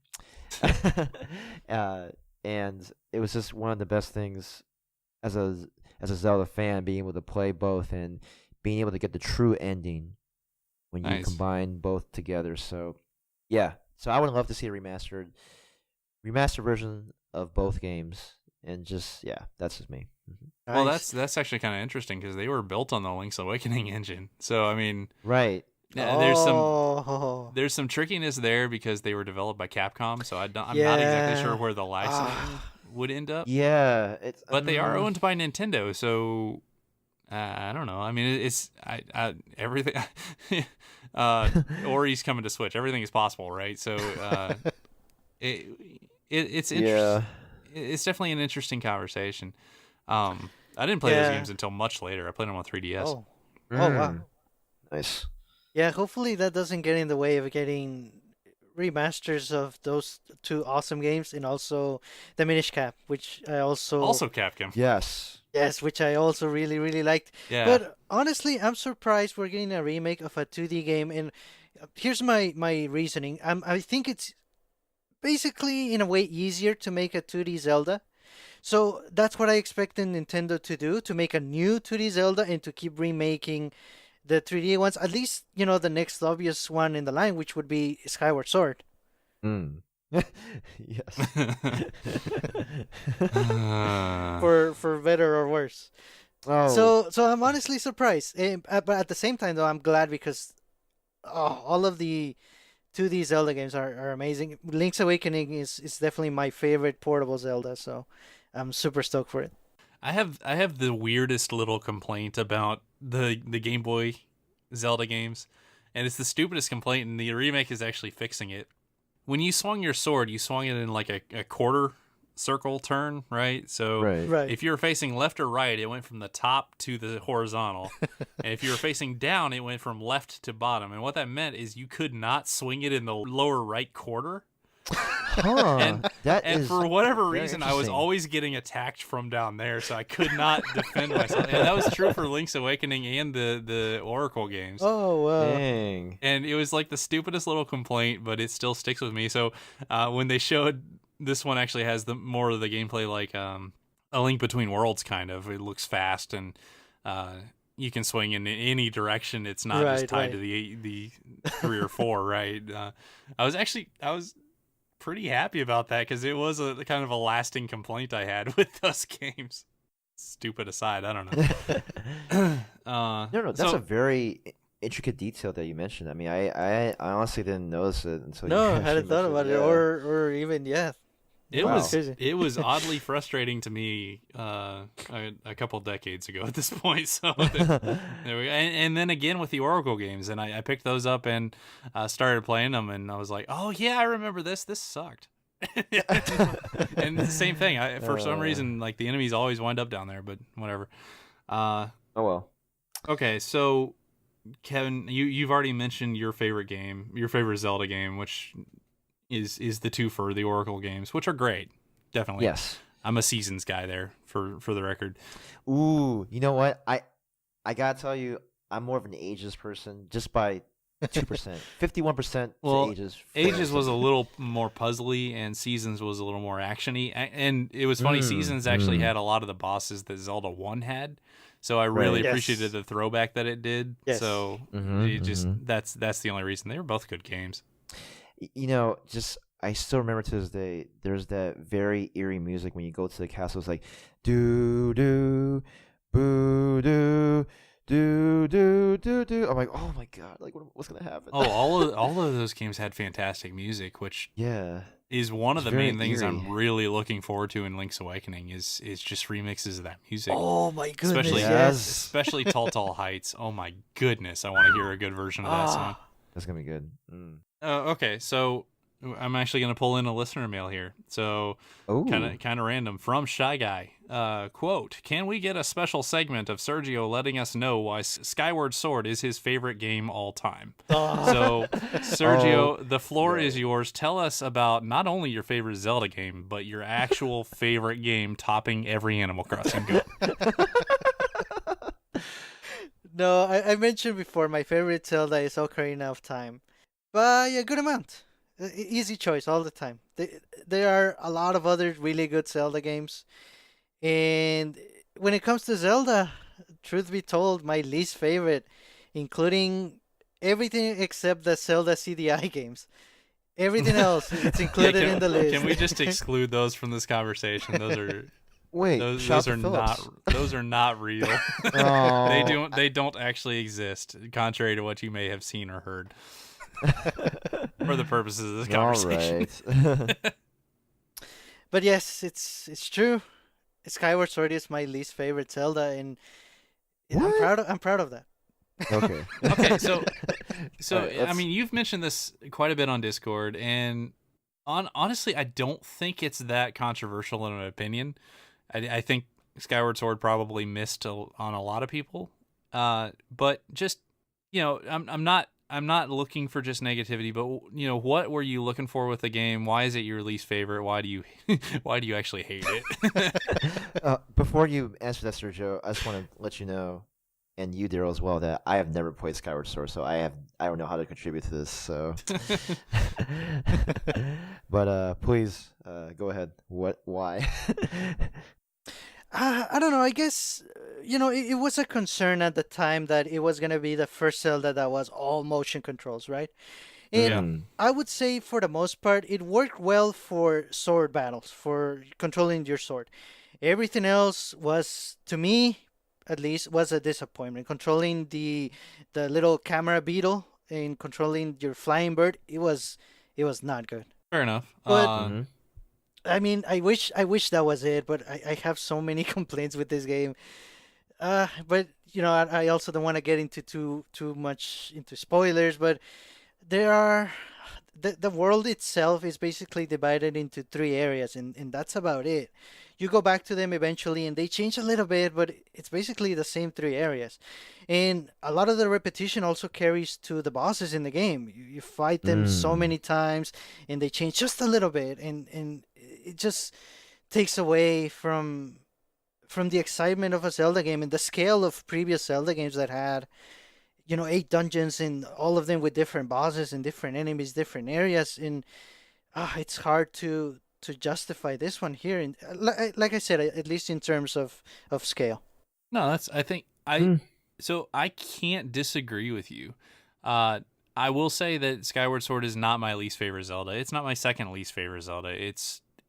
uh, and it was just one of the best things as a Zelda fan, being able to play both and being able to get the true ending when you Nice. combine both together. So, yeah. So I would love to see a remastered version of both games, and just that's just me. Well, Nice. that's actually kind of interesting because they were built on the Link's Awakening engine. So I mean, Right. there's some trickiness there because they were developed by Capcom. So I'm not exactly sure Yeah. where the license Ah. would end up. Yeah. It's But they are owned by Nintendo, so I don't know. I mean, it's everything. Ori's coming to Switch. Everything is possible, right? So it's Yeah. it's definitely an interesting conversation. I didn't play those Yeah. games until much later. I played them on 3DS. Oh. Oh wow. Nice. Yeah, hopefully that doesn't get in the way of getting remasters of those two awesome games, and also the Minish Cap, which I Also Capcom. Yes. yes, which I also really really liked. Yeah. But honestly, I'm surprised we're getting a remake of a 2D game, and here's my reasoning. I think it's basically in a way easier to make a 2D Zelda. So that's what I expected Nintendo to do, to make a new 2D Zelda and to keep remaking the 3D ones. At least, the next obvious one in the line, which would be Skyward Sword. Mm. Yes. For better or worse. Oh. So I'm honestly surprised. But at the same time, though, I'm glad because all of the 2D Zelda games are amazing. Link's Awakening is definitely my favorite portable Zelda, so I'm super stoked for it. I have the weirdest little complaint about the Game Boy Zelda games, and it's the stupidest complaint, and the remake is actually fixing it. When you swung your sword, you swung it in like a quarter circle turn, right? So Right. if you were facing left or right, it went from the top to the horizontal. And if you were facing down, it went from left to bottom. And what that meant is you could not swing it in the lower right quarter. Huh. And for whatever very reason, I was interesting. always getting attacked from down there, so I could not defend myself. And that was true for Link's Awakening and the Oracle games. Oh, wow. Dang. And it was like the stupidest little complaint, but it still sticks with me. So when they showed this one, actually has the more of the gameplay like a Link Between Worlds kind of. It looks fast and you can swing in any direction. It's not just tied to the 3 or 4, right? I was pretty happy about that because it was a kind of a lasting complaint I had with those games. Stupid aside, I don't know. No, that's a very intricate detail that you mentioned. I mean, I honestly didn't notice it until No, you I hadn't thought about it, or even It Wow. was oddly frustrating to me a couple decades ago at this point. So there we go. And then again with the Oracle games, and I picked those up and started playing them, and I was like, oh yeah, I remember this. This sucked. And the same thing. For some reason, like the enemies always wind up down there, but whatever. Oh well. Okay, so Kevin, you've already mentioned your favorite Zelda game, which is the two for the Oracle games, which are great. Definitely. Yes. I'm a Seasons guy there for the record. Ooh, you know what? I gotta tell you, I'm more of an Ages person, just by 2%, 51% Well, Ages. Ages was a little more puzzly, and Seasons was a little more actiony. And it was funny, Seasons actually had a lot of the bosses that Zelda 1 had. So I really Yes. appreciated the throwback that it did. Yes. So that's the only reason. They were both good games. You know, I still remember to this day. There's that very eerie music when you go to the castle. It's like do do boo do do do do do. I'm like, oh my god, like what's gonna happen? Oh, all of those games had fantastic music, which Yeah. is one of It's the very main things I'm eerie. really looking forward to in Link's Awakening is just remixes of that music. Oh my goodness! especially Yes. especially Tall Tall Heights. Oh my goodness, I want to hear a good version of that song. That's gonna be good. Mm. Okay, so I'm actually going to pull in a listener mail here. So kind of random from Shy Guy. Quote, can we get a special segment of Sergio letting us know why Skyward Sword is his favorite game all time? So Sergio, the floor is yours. Tell us about not only your favorite Zelda game, but your actual favorite game topping every Animal Crossing game. No, I mentioned before my favorite Zelda is Ocarina of Time. By a good amount. Easy choice all the time. There are a lot of other really good Zelda games. And when it comes to Zelda, truth be told, my least favorite, including everything except the Zelda CDI games. Everything else, it's included in the list. Can we just exclude those from this conversation? Those are Wait, those are not real. Oh. They don't actually exist, contrary to what you may have seen or heard. For the purposes of this conversation. All right. But yes, it's true. Skyward Sword is my least favorite Zelda, and I'm proud of that. Okay. Okay, so right, I mean, you've mentioned this quite a bit on Discord, and honestly, I don't think it's that controversial in my opinion. I think Skyward Sword probably missed on a lot of people, but just I'm not looking for just negativity, but what were you looking for with the game? Why is it your least favorite? Why do you actually hate it? Before you answer that, Sergio, I just want to let you know, and you, Daryl, as well, that I have never played Skyward Sword, so I don't know how to contribute to this. So, but please go ahead. Why? I don't know. I guess it was a concern at the time that it was gonna be the first Zelda that was all motion controls, right? And I would say for the most part, it worked well for sword battles, for controlling your sword. Everything else was, to me, at least, was a disappointment. Controlling the little camera beetle and controlling your flying bird, it was not good. Fair enough. But I mean, I wish that was it, but I have so many complaints with this game. But I also don't want to get into too much into spoilers, but there are the world itself is basically divided into three areas, and that's about it. You go back to them eventually, and they change a little bit, but it's basically the same three areas. And a lot of the repetition also carries to the bosses in the game. You fight them so many times, and they change just a little bit, and it just takes away from the excitement of a Zelda game and the scale of previous Zelda games that had 8 dungeons and all of them with different bosses and different enemies, different areas, and it's hard to justify this one here. And like I said, at least in terms of scale. No, so I can't disagree with you. I will say that Skyward Sword is not my least favorite Zelda. It's not my second least favorite Zelda.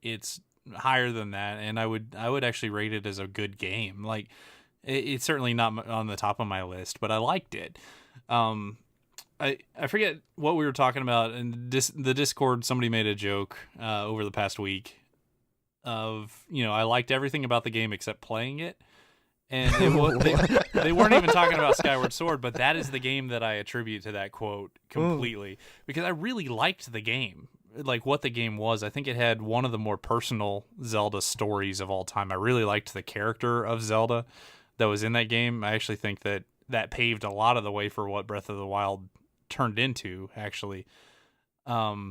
It's higher than that, and I would actually rate it as a good game. Like, it's certainly not on the top of my list, but I liked it. I forget what we were talking about in the Discord. Somebody made a joke over the past week of I liked everything about the game except playing it, and they weren't even talking about Skyward Sword, but that is the game that I attribute to that quote completely. Because I really liked the game. Like what the game was. I think it had one of the more personal Zelda stories of all time. I really liked the character of Zelda that was in that game. I actually think that paved a lot of the way for what Breath of the Wild turned into, actually. I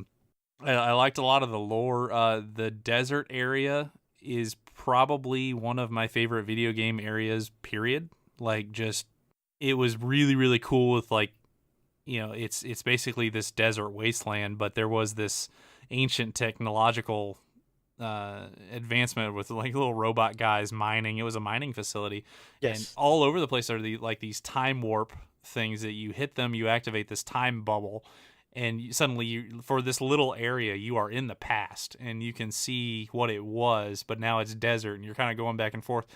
liked a lot of the lore. The desert area is probably one of my favorite video game areas, period. Like, just, it was really, really cool with, like, it's basically this desert wasteland, but there was this ancient technological advancement with like little robot guys mining. It was a mining facility. Yes. And all over the place are these time warp things that you hit them, you activate this time bubble, and suddenly for this little area you are in the past and you can see what it was, but now it's desert and you're kind of going back and forth.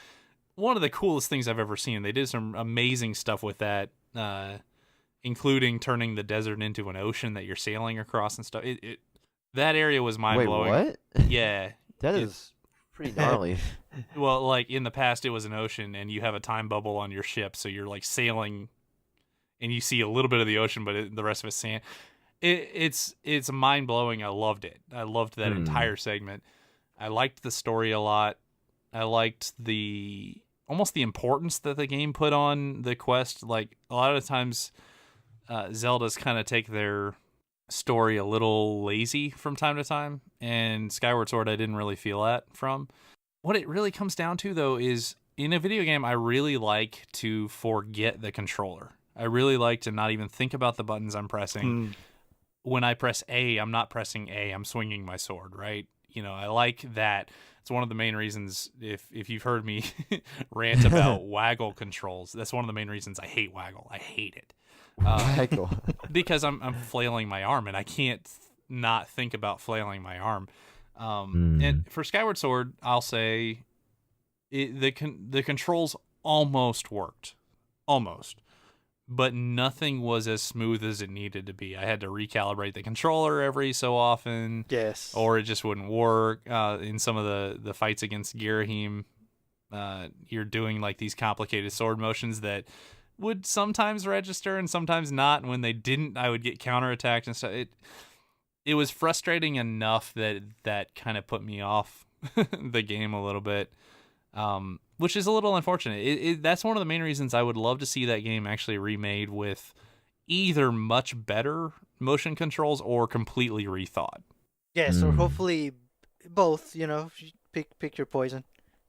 One of the coolest things I've ever seen. They did some amazing stuff with that, including turning the desert into an ocean that you're sailing across and stuff. That area was mind-blowing. Wait, what? Yeah. That is pretty gnarly. Well, like, in the past, it was an ocean, and you have a time bubble on your ship, so you're, like, sailing, and you see a little bit of the ocean, but the rest of it's sand. It's mind blowing. I loved it. I loved that entire segment. I liked the story a lot. I liked almost the importance that the game put on the quest. Like a lot of times, Zelda's kind of take their story a little lazy from time to time, and Skyward Sword I didn't really feel that from. What it really comes down to though is in a video game I really like to forget the controller. I really like to not even think about the buttons I'm pressing. When I press A, I'm not pressing A, I'm swinging my sword, right? I like that. It's one of the main reasons, if you've heard me rant about waggle controls, that's one of the main reasons I hate waggle. I hate it. Waggle. Because I'm flailing my arm, and I can't not think about flailing my arm. And for Skyward Sword, I'll say the controls almost worked. Almost. But nothing was as smooth as it needed to be. I had to recalibrate the controller every so often. Yes. Or it just wouldn't work. In some of the fights against Girahim, you're doing like these complicated sword motions that would sometimes register and sometimes not. And when they didn't, I would get counterattacked and stuff. It was frustrating enough that kind of put me off the game a little bit. Which is a little unfortunate. That's one of the main reasons I would love to see that game actually remade with either much better motion controls or completely rethought. Yes, or hopefully both. Pick your poison.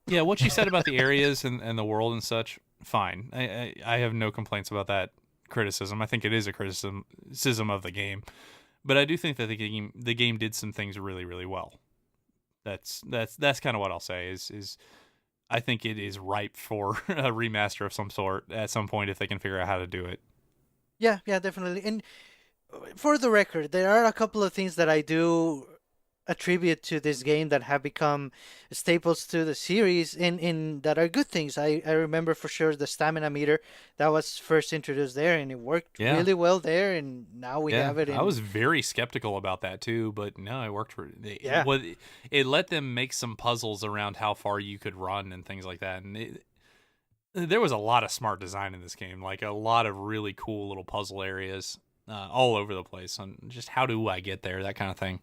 Yeah, what you said about the areas and the world and such, fine. I have no complaints about that criticism. I think it is a criticism of the game, but I do think that the game did some things really, really well. That's kind of what I'll say is I think it is ripe for a remaster of some sort at some point if they can figure out how to do it. Yeah, definitely. And for the record, there are a couple of things that I do attribute to this game that have become staples to the series in that are good things. I remember for sure the stamina meter that was first introduced there, and it worked really well there, and now we have it. I was very skeptical about that too, but no, it worked. It let them make some puzzles around how far you could run and things like that, and there was a lot of smart design in this game, like a lot of really cool little puzzle areas all over the place on just how do I get there, that kind of thing.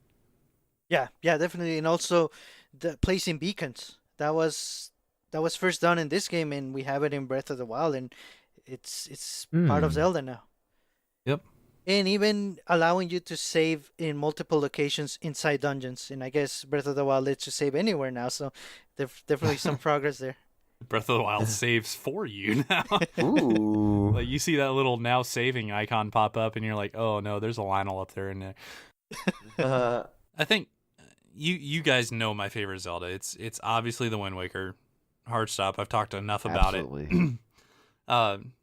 Yeah, definitely, and also the placing beacons that was first done in this game, and we have it in Breath of the Wild, and it's part of Zelda now. Yep. And even allowing you to save in multiple locations inside dungeons, and I guess Breath of the Wild lets you save anywhere now, so definitely some progress there. Breath of the Wild saves for you now. Ooh. Like you see that little now saving icon pop up, and you're like, oh no, there's a Lionel up there in there. I think you guys know my favorite Zelda. It's obviously the Wind Waker hard stop. I've talked enough about it.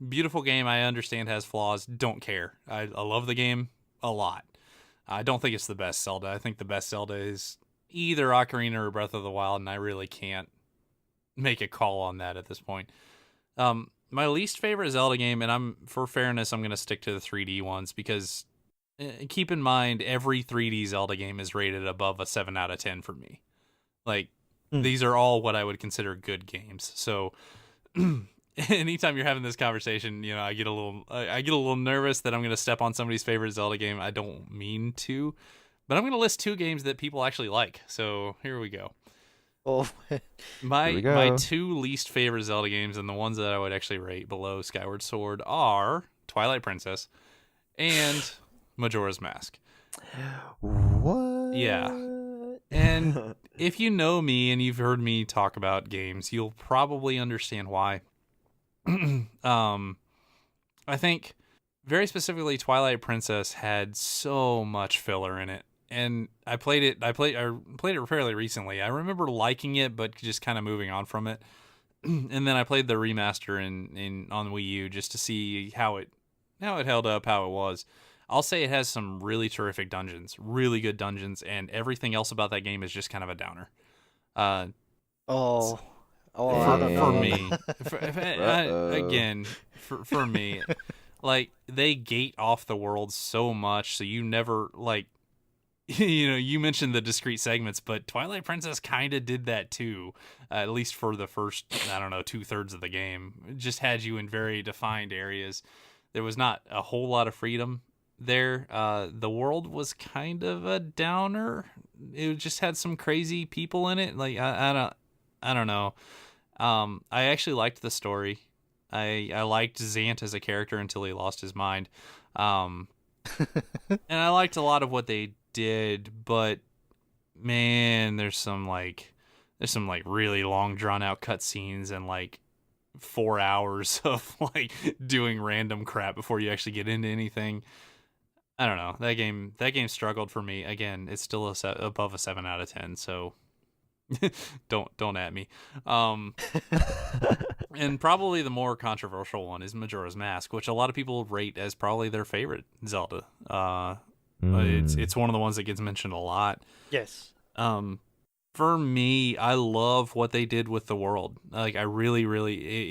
Beautiful game. I understand has flaws. Don't care. I love the game a lot. I don't think it's the best Zelda. I think the best Zelda is either Ocarina or Breath of the Wild, and I really can't make a call on that at this point. My least favorite Zelda game, and for fairness, I'm going to stick to the 3D ones because keep in mind every 3D Zelda game is rated above a 7 out of 10 for me. Like these are all what I would consider good games. So anytime you're having this conversation, I get a little nervous that I'm going to step on somebody's favorite Zelda game. I don't mean to, but I'm going to list 2 games that people actually like. So here we go. Oh, my 2 least favorite Zelda games, and the ones that I would actually rate below Skyward Sword, are Twilight Princess and Majora's Mask. What? Yeah. And if you know me and you've heard me talk about games, you'll probably understand why. I think very specifically Twilight Princess had so much filler in it. And I played it fairly recently. I remember liking it, but just kind of moving on from it. And then I played the remaster on Wii U just to see how it held up, how it was. I'll say it has some really terrific dungeons, really good dungeons, and everything else about that game is just kind of a downer. For me, for me, like they gate off the world so much, so you never like. You mentioned the discrete segments, but Twilight Princess kind of did that too, at least for the first, 2/3 of the game. It just had you in very defined areas. There was not a whole lot of freedom. there. The world was kind of a downer. It just had some crazy people in it. Like I don't know. I actually liked the story. I liked Zant as a character until he lost his mind. And I liked a lot of what they did, but man, there's some really long drawn out cutscenes and like 4 hours of like doing random crap before you actually get into anything. I don't know. That game struggled for me. Again, it's still above a 7 out of 10, so don't at me. And probably the more controversial one is Majora's Mask, which a lot of people rate as probably their favorite Zelda. It's one of the ones that gets mentioned a lot. Yes. For me, I love what they did with the world. Like, I really,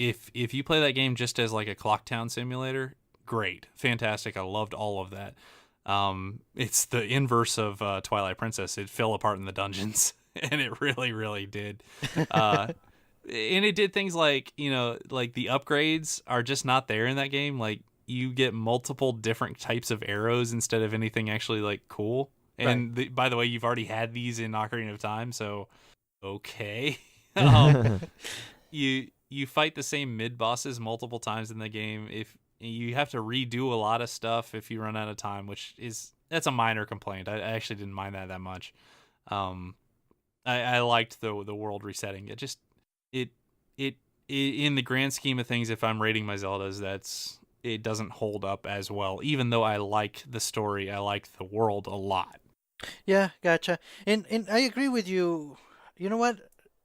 if you play that game just as like a Clock Town simulator, great, fantastic. I loved all of that. It's the inverse of Twilight Princess. It fell apart in the dungeons, and it really did. And it did things like, like the upgrades are just not there in that game. Like, you get multiple different types of arrows instead of anything actually like cool. And Right. by the way, you've already had these in Ocarina of Time, so okay. You fight the same mid bosses multiple times in the game. If you have to redo a lot of stuff if you run out of time, that's a minor complaint. I actually didn't mind that much. I liked the world resetting. It in the grand scheme of things, if I'm rating my Zeldas, it doesn't hold up as well. Even though I liked the story, I liked the world a lot. Yeah, gotcha. And I agree with you. You know what?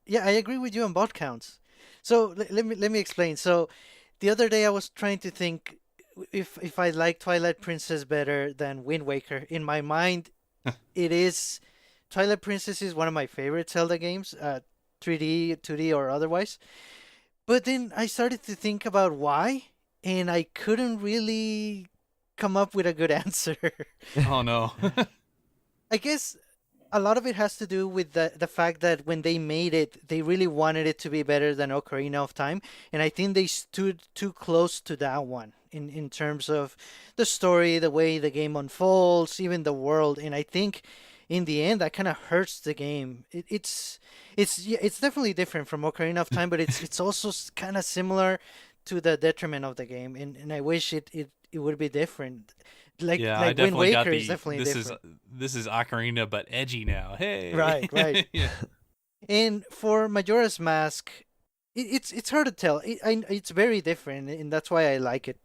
Yeah, I agree with you on both counts. So let me explain. So the other day I was trying to think if I like Twilight Princess better than Wind Waker. In my mind, it is Twilight Princess is one of my favorite Zelda games, 3D, 2D, or otherwise. But then I started to think about why, and I couldn't really come up with a good answer. Oh no. I guess a lot of it has to do with the fact that when they made it, they really wanted it to be better than Ocarina of Time, and I think they stood too close to that one in terms of the story, the way the game unfolds, even the world, and I think in the end that kind of hurts the game. It's definitely different from Ocarina of Time, but it's also kind of similar to the detriment of the game, and I wish it would be different. Yeah, I Like Wind definitely got Waker is the definitely different. this is Ocarina but edgy now. Hey. Right. Yeah. And for Majora's Mask, it's hard to tell. It's very different, and that's why I like it.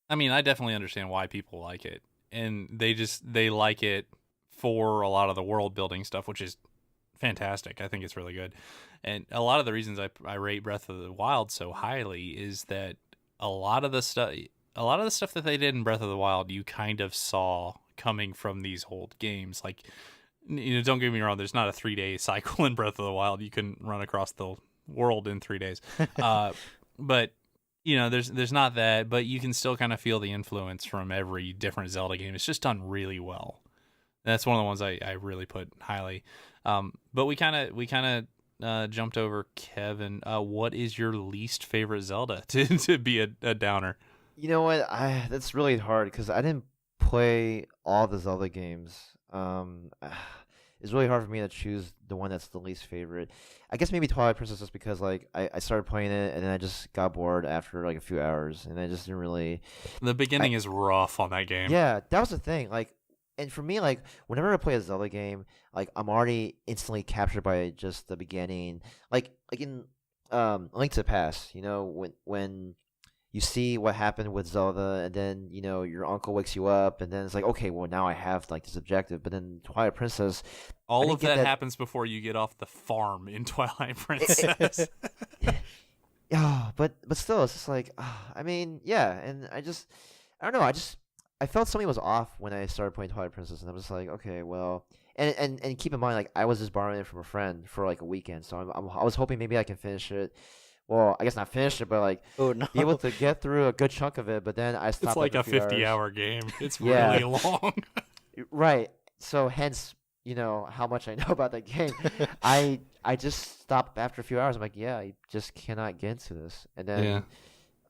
I mean, I definitely understand why people like it. And they like it for a lot of the world building stuff, which is fantastic. I think it's really good. And a lot of the reasons I rate Breath of the Wild so highly is that a lot of the stuff that they did in Breath of the Wild you kind of saw coming from these old games. Like, don't get me wrong, there's not a 3-day cycle in Breath of the Wild. You can run across the world in 3 days. But there's not that, but you can still kind of feel the influence from every different Zelda game. It's just done really well. That's one of the ones I really put highly. But we kind of jumped over Kevin. What is your least favorite Zelda to be a downer? You know what? That's really hard because I didn't play all the Zelda games. It's really hard for me to choose the one that's the least favorite. I guess maybe Twilight Princess just because like I started playing it and then I just got bored after like a few hours and I just didn't really. The beginning is rough on that game. Yeah, that was the thing. Like, and for me, like whenever I play a Zelda game, like I'm already instantly captured by just the beginning. Like in Link to the Past, when you see what happened with Zelda, and then your uncle wakes you up, and then it's like, okay, well now I have like this objective. But then Twilight Princess, all of that happens before you get off the farm in Twilight Princess. Yeah, but still, it's just like, I mean, yeah, and I don't know, I felt something was off when I started playing Twilight Princess, and I was like, okay, well, and keep in mind, like I was just borrowing it from a friend for like a weekend, so I was hoping maybe I can finish it. Well, I guess not finish it, but like be able to get through a good chunk of it. But then I stopped. It's like after a 50-hour game. It's really long. Right. So hence, how much I know about that game. I just stopped after a few hours. I'm like, yeah, I just cannot get into this. And then,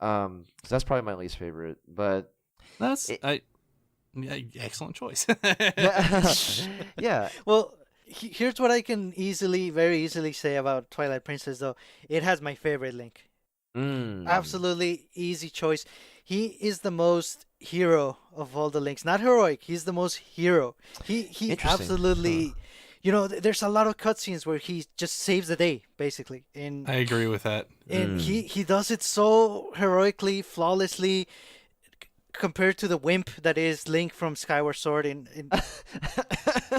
so that's probably my least favorite. But Yeah, excellent choice. Yeah. Well, here's what I can very easily say about Twilight Princess, though. It has my favorite Link. Mm. Absolutely easy choice. He is the most hero of all the Links. Not heroic. He's the most hero. He Interesting. Huh. absolutely. You know, there's a lot of cutscenes where he just saves the day, basically, and I agree with that. he does it so heroically, flawlessly, compared to the wimp that is Link from Skyward Sword.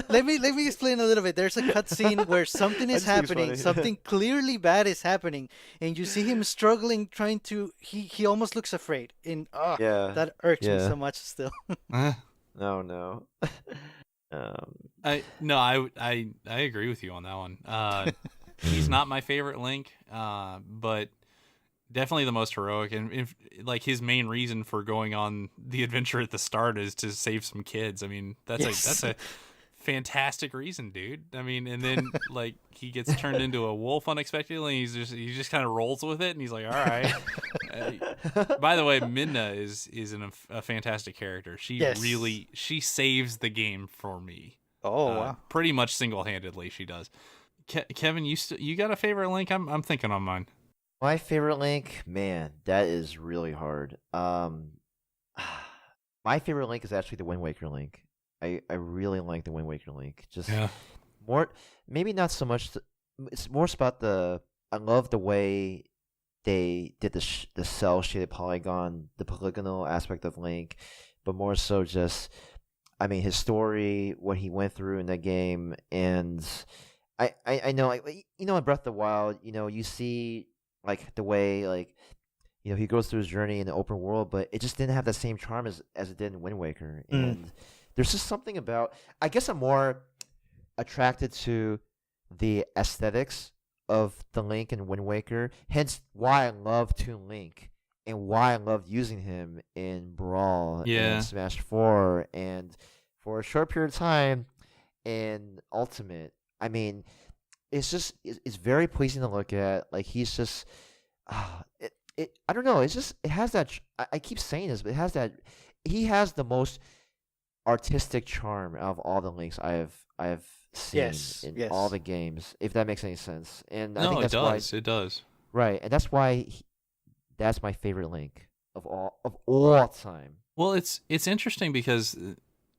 Let me explain a little bit. There's a cutscene where something I is just think it's happening, funny. something clearly bad is happening, and you see him struggling, trying to. He almost looks afraid, and Yeah. that irks me Yeah. so much still. Uh, No, no. um, I agree with you on that one. He's not my favorite Link, but definitely the most heroic, and like his main reason for going on the adventure at the start is to save some kids. I mean, that's a fantastic reason, dude. I mean, and then like he gets turned into a wolf unexpectedly. And he just kind of rolls with it, and he's like, all right. By the way, Midna is a fantastic character. She saves the game for me. Oh wow. Pretty much single handedly, she does. Kevin, you got a favorite Link? I'm thinking on mine. my favorite Link, man, that is really hard. My favorite Link is actually the Wind Waker Link. I really like the Wind Waker Link. Just Yeah. more, maybe not so much. It's more about I love the way they did the cell shaded polygon, the polygonal aspect of Link, but more so just, I mean, his story, what he went through in that game, and I know, like, you know, in Breath of the Wild, you know, you see like the way, like, you know, he goes through his journey in the open world, but it just didn't have the same charm as it did in Wind Waker. And there's just something about, I guess I'm more attracted to the aesthetics of the Link in Wind Waker, hence why I love Toon Link and why I loved using him in Brawl Yeah. and Smash 4 and for a short period of time in Ultimate. I mean, it's very pleasing to look at. Like, he's just I don't know. It's just, it has that. I keep saying this, but it has that. He has the most artistic charm out of all the Links I have seen in all the games. If that makes any sense, and I think that's why it does. right, and that's why that's my favorite Link of all time. Well, it's interesting because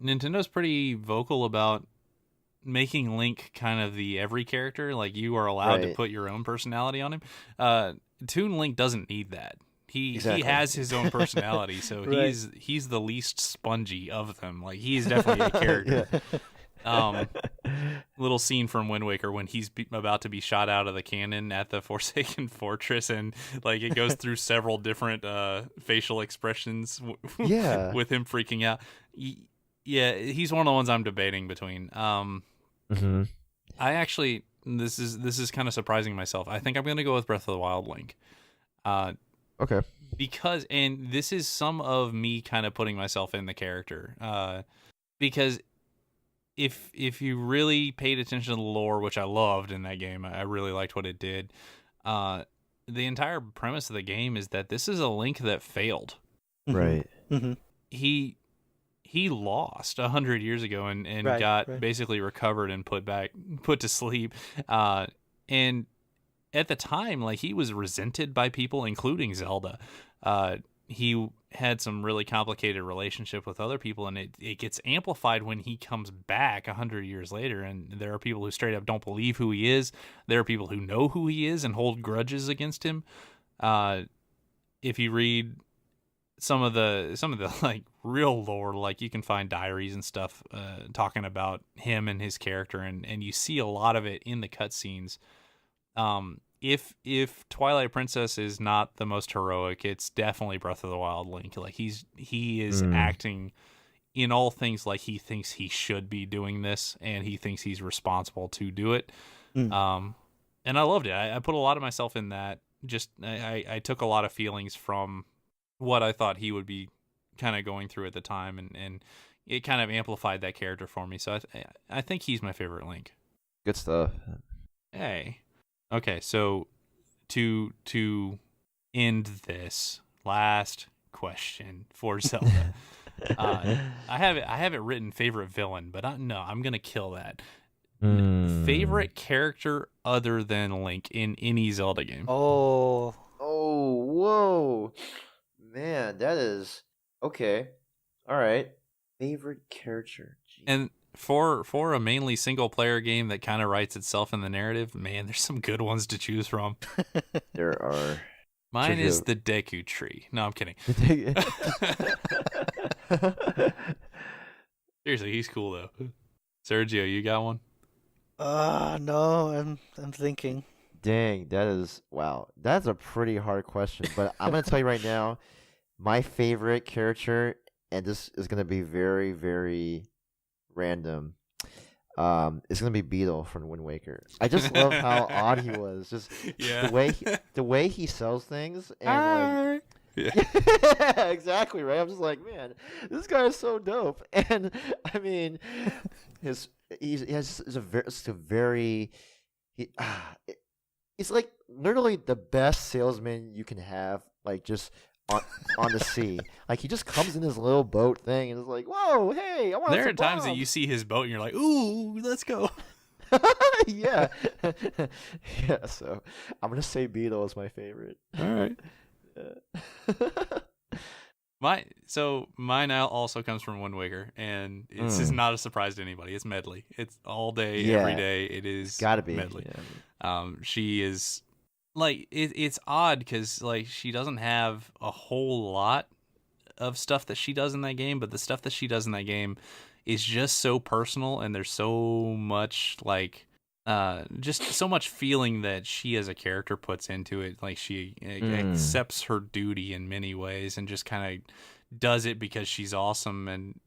Nintendo's pretty vocal about making Link kind of the every character. Like, you are allowed to put your own personality on him. Toon Link doesn't need that. He has his own personality, so he's the least spongy of them. Like, he's definitely a character. Little scene from Wind Waker when he's about to be shot out of the cannon at the Forsaken Fortress, and like it goes through several different facial expressions with him freaking out. Yeah, he's one of the ones I'm debating between. I actually, this is kind of surprising myself. I think I'm gonna go with Breath of the Wild Link. Okay. Because, and this is some of me kind of putting myself in the character. Because if you really paid attention to the lore, which I loved in that game, I really liked what it did. The entire premise of the game is that this is a Link that failed. Right. He lost 100 years ago and got basically recovered and put to sleep. And at the time, like, he was resented by people, including Zelda. He had some really complicated relationship with other people, and it gets amplified when he comes back 100 years later. And there are people who straight up don't believe who he is. There are people who know who he is and hold grudges against him. If you read some of the like real lore, like, you can find diaries and stuff talking about him and his character, and you see a lot of it in the cutscenes. If Twilight Princess is not the most heroic, it's definitely Breath of the Wild Link. Like, he is acting in all things like he thinks he should be doing this, and he thinks he's responsible to do it. And I loved it. I put a lot of myself in that. Just I took a lot of feelings from what I thought he would be kind of going through at the time, and it kind of amplified that character for me. So I think he's my favorite Link. Good stuff. Hey. Okay, so to end this, last question for Zelda. I have it written favorite villain, but I'm gonna kill that. Mm. Favorite character other than Link in any Zelda game. Oh, Oh, whoa. Man, that is okay. All right. Favorite character. Gee. And for a mainly single player game that kind of writes itself in the narrative, man, there's some good ones to choose from. There are. Mine is the Deku Tree. No, I'm kidding. Seriously, he's cool though. Sergio, you got one? no, I'm thinking. Dang, that is wow. That's a pretty hard question, but I'm gonna tell you right now, my favorite character, and this is gonna be very, very random. It's gonna be Beetle from Wind Waker. I just love how odd he was. Just the way he sells things and like. Yeah, exactly right. I'm just like, man, this guy is so dope. And I mean, he's a very he's like literally the best salesman you can have. Like just on the sea. Like he just comes in his little boat thing and is like, whoa, hey, I want. There are times that you see his boat and you're like, ooh, let's go. Yeah, yeah. So I'm gonna say Beetle is my favorite. All right. Mine also comes from Wind Waker, and it's just not a surprise to anybody. It's Medley. It's all day, every day. It is gotta be Medley. Yeah. She is like it's odd because like she doesn't have a whole lot of stuff that she does in that game, but the stuff that she does in that game is just so personal, and there's so much like. Just so much feeling that she as a character puts into it. Like she accepts her duty in many ways and just kind of does it because she's awesome. And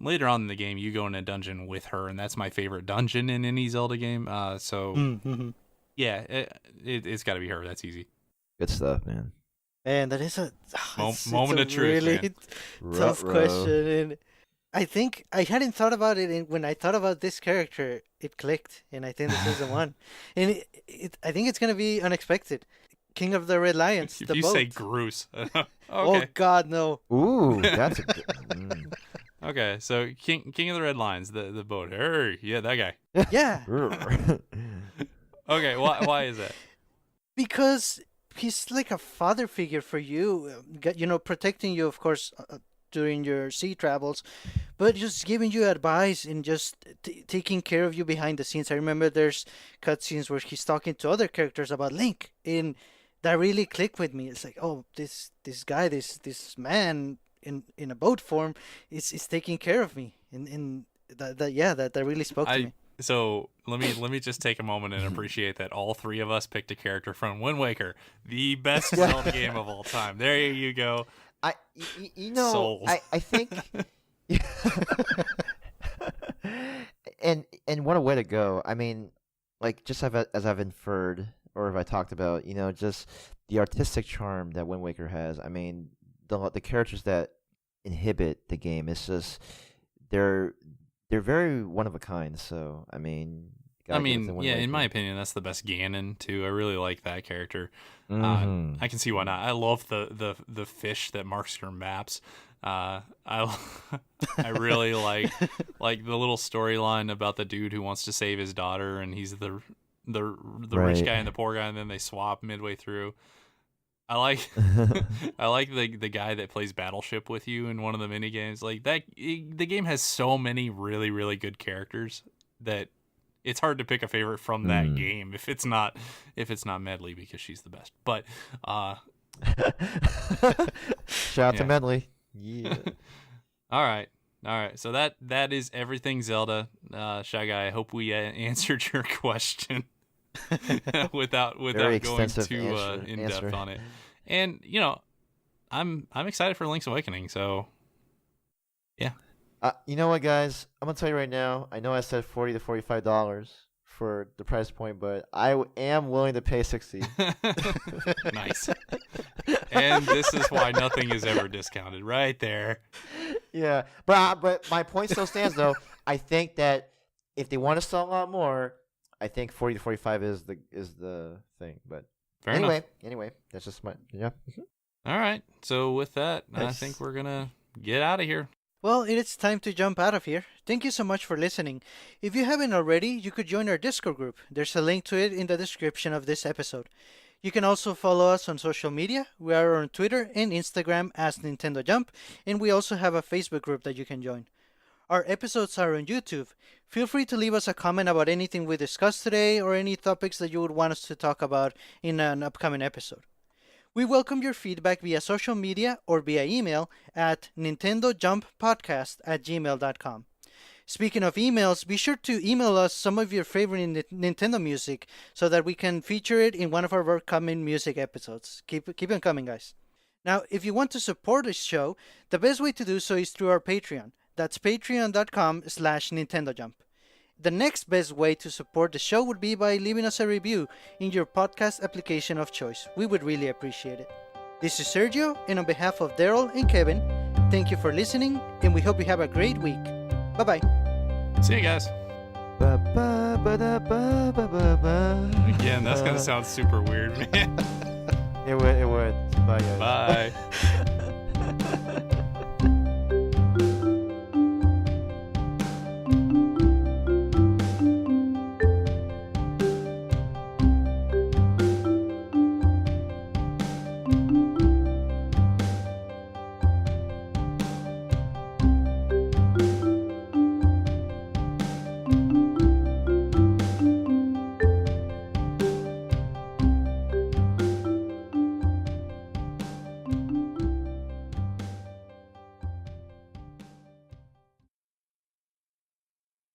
later on in the game, you go in a dungeon with her, and that's my favorite dungeon in any Zelda game. Yeah, it's got to be her. That's easy. Good stuff, man. And that is moment of truth. Really tough question. And I think I hadn't thought about it, and when I thought about this character, it clicked, and I think this is the one. And I think it's gonna be unexpected. King of the Red Lions. If the you boat. say Groose, okay. Oh God, no. Ooh, that's a good. Okay, so King of the Red Lions, the boat. Yeah, that guy. Yeah. Okay, why is that? Because he's like a father figure for you, protecting you, of course, during your sea travels, but just giving you advice and just taking care of you behind the scenes. I remember there's cutscenes where he's talking to other characters about Link, and that really clicked with me. It's like, oh, this guy, this man in a boat form is taking care of me, and that really spoke to me. So let me just take a moment and appreciate that all three of us picked a character from Wind Waker, the best Zelda game of all time. There you go. I think and what a way to go. I mean, like just as I've inferred or if I talked about, just the artistic charm that Wind Waker has. I mean, the characters that inhibit the game, it's just they're very one of a kind. So I mean, in my opinion, that's the best Ganon too. I really like that character. I can see why not. I love the fish that marks your maps. I really like the little storyline about the dude who wants to save his daughter, and he's the rich guy and the poor guy, and then they swap midway through. I like the guy that plays Battleship with you in one of the mini games. Like that, the game has so many really really good characters that it's hard to pick a favorite from that game if it's not Medley, because she's the best. But shout out to Medley. Yeah. All right. So that is everything Zelda. Shy Guy, I hope we answered your question without going too in depth on it. And I'm excited for Link's Awakening. So yeah. You know what, guys? I'm gonna tell you right now. I know I said $40 to $45 for the price point, but I am willing to pay $60. Nice. And this is why nothing is ever discounted, right there. Yeah, but my point still stands though. I think that if they want to sell a lot more, I think 40 to 45 is the thing. But Fair enough. Anyway, that's just my. All right. So with that, nice. I think we're gonna get out of here. Well, it is time to jump out of here. Thank you so much for listening. If you haven't already, you could join our Discord group. There's a link to it in the description of this episode. You can also follow us on social media. We are on Twitter and Instagram as Nintendo Jump, and we also have a Facebook group that you can join. Our episodes are on YouTube. Feel free to leave us a comment about anything we discussed today or any topics that you would want us to talk about in an upcoming episode. We welcome your feedback via social media or via email at NintendoJumpPodcast@gmail.com. Speaking of emails, be sure to email us some of your favorite Nintendo music so that we can feature it in one of our upcoming music episodes. Keep them coming, guys. Now, if you want to support this show, the best way to do so is through our Patreon. That's patreon.com/NintendoJump. The next best way to support the show would be by leaving us a review in your podcast application of choice. We would really appreciate it. This is Sergio, and on behalf of Daryl and Kevin, thank you for listening, and we hope you have a great week. Bye-bye. See you guys. Again, that's going to sound super weird, man. It would. Bye, guys. Bye.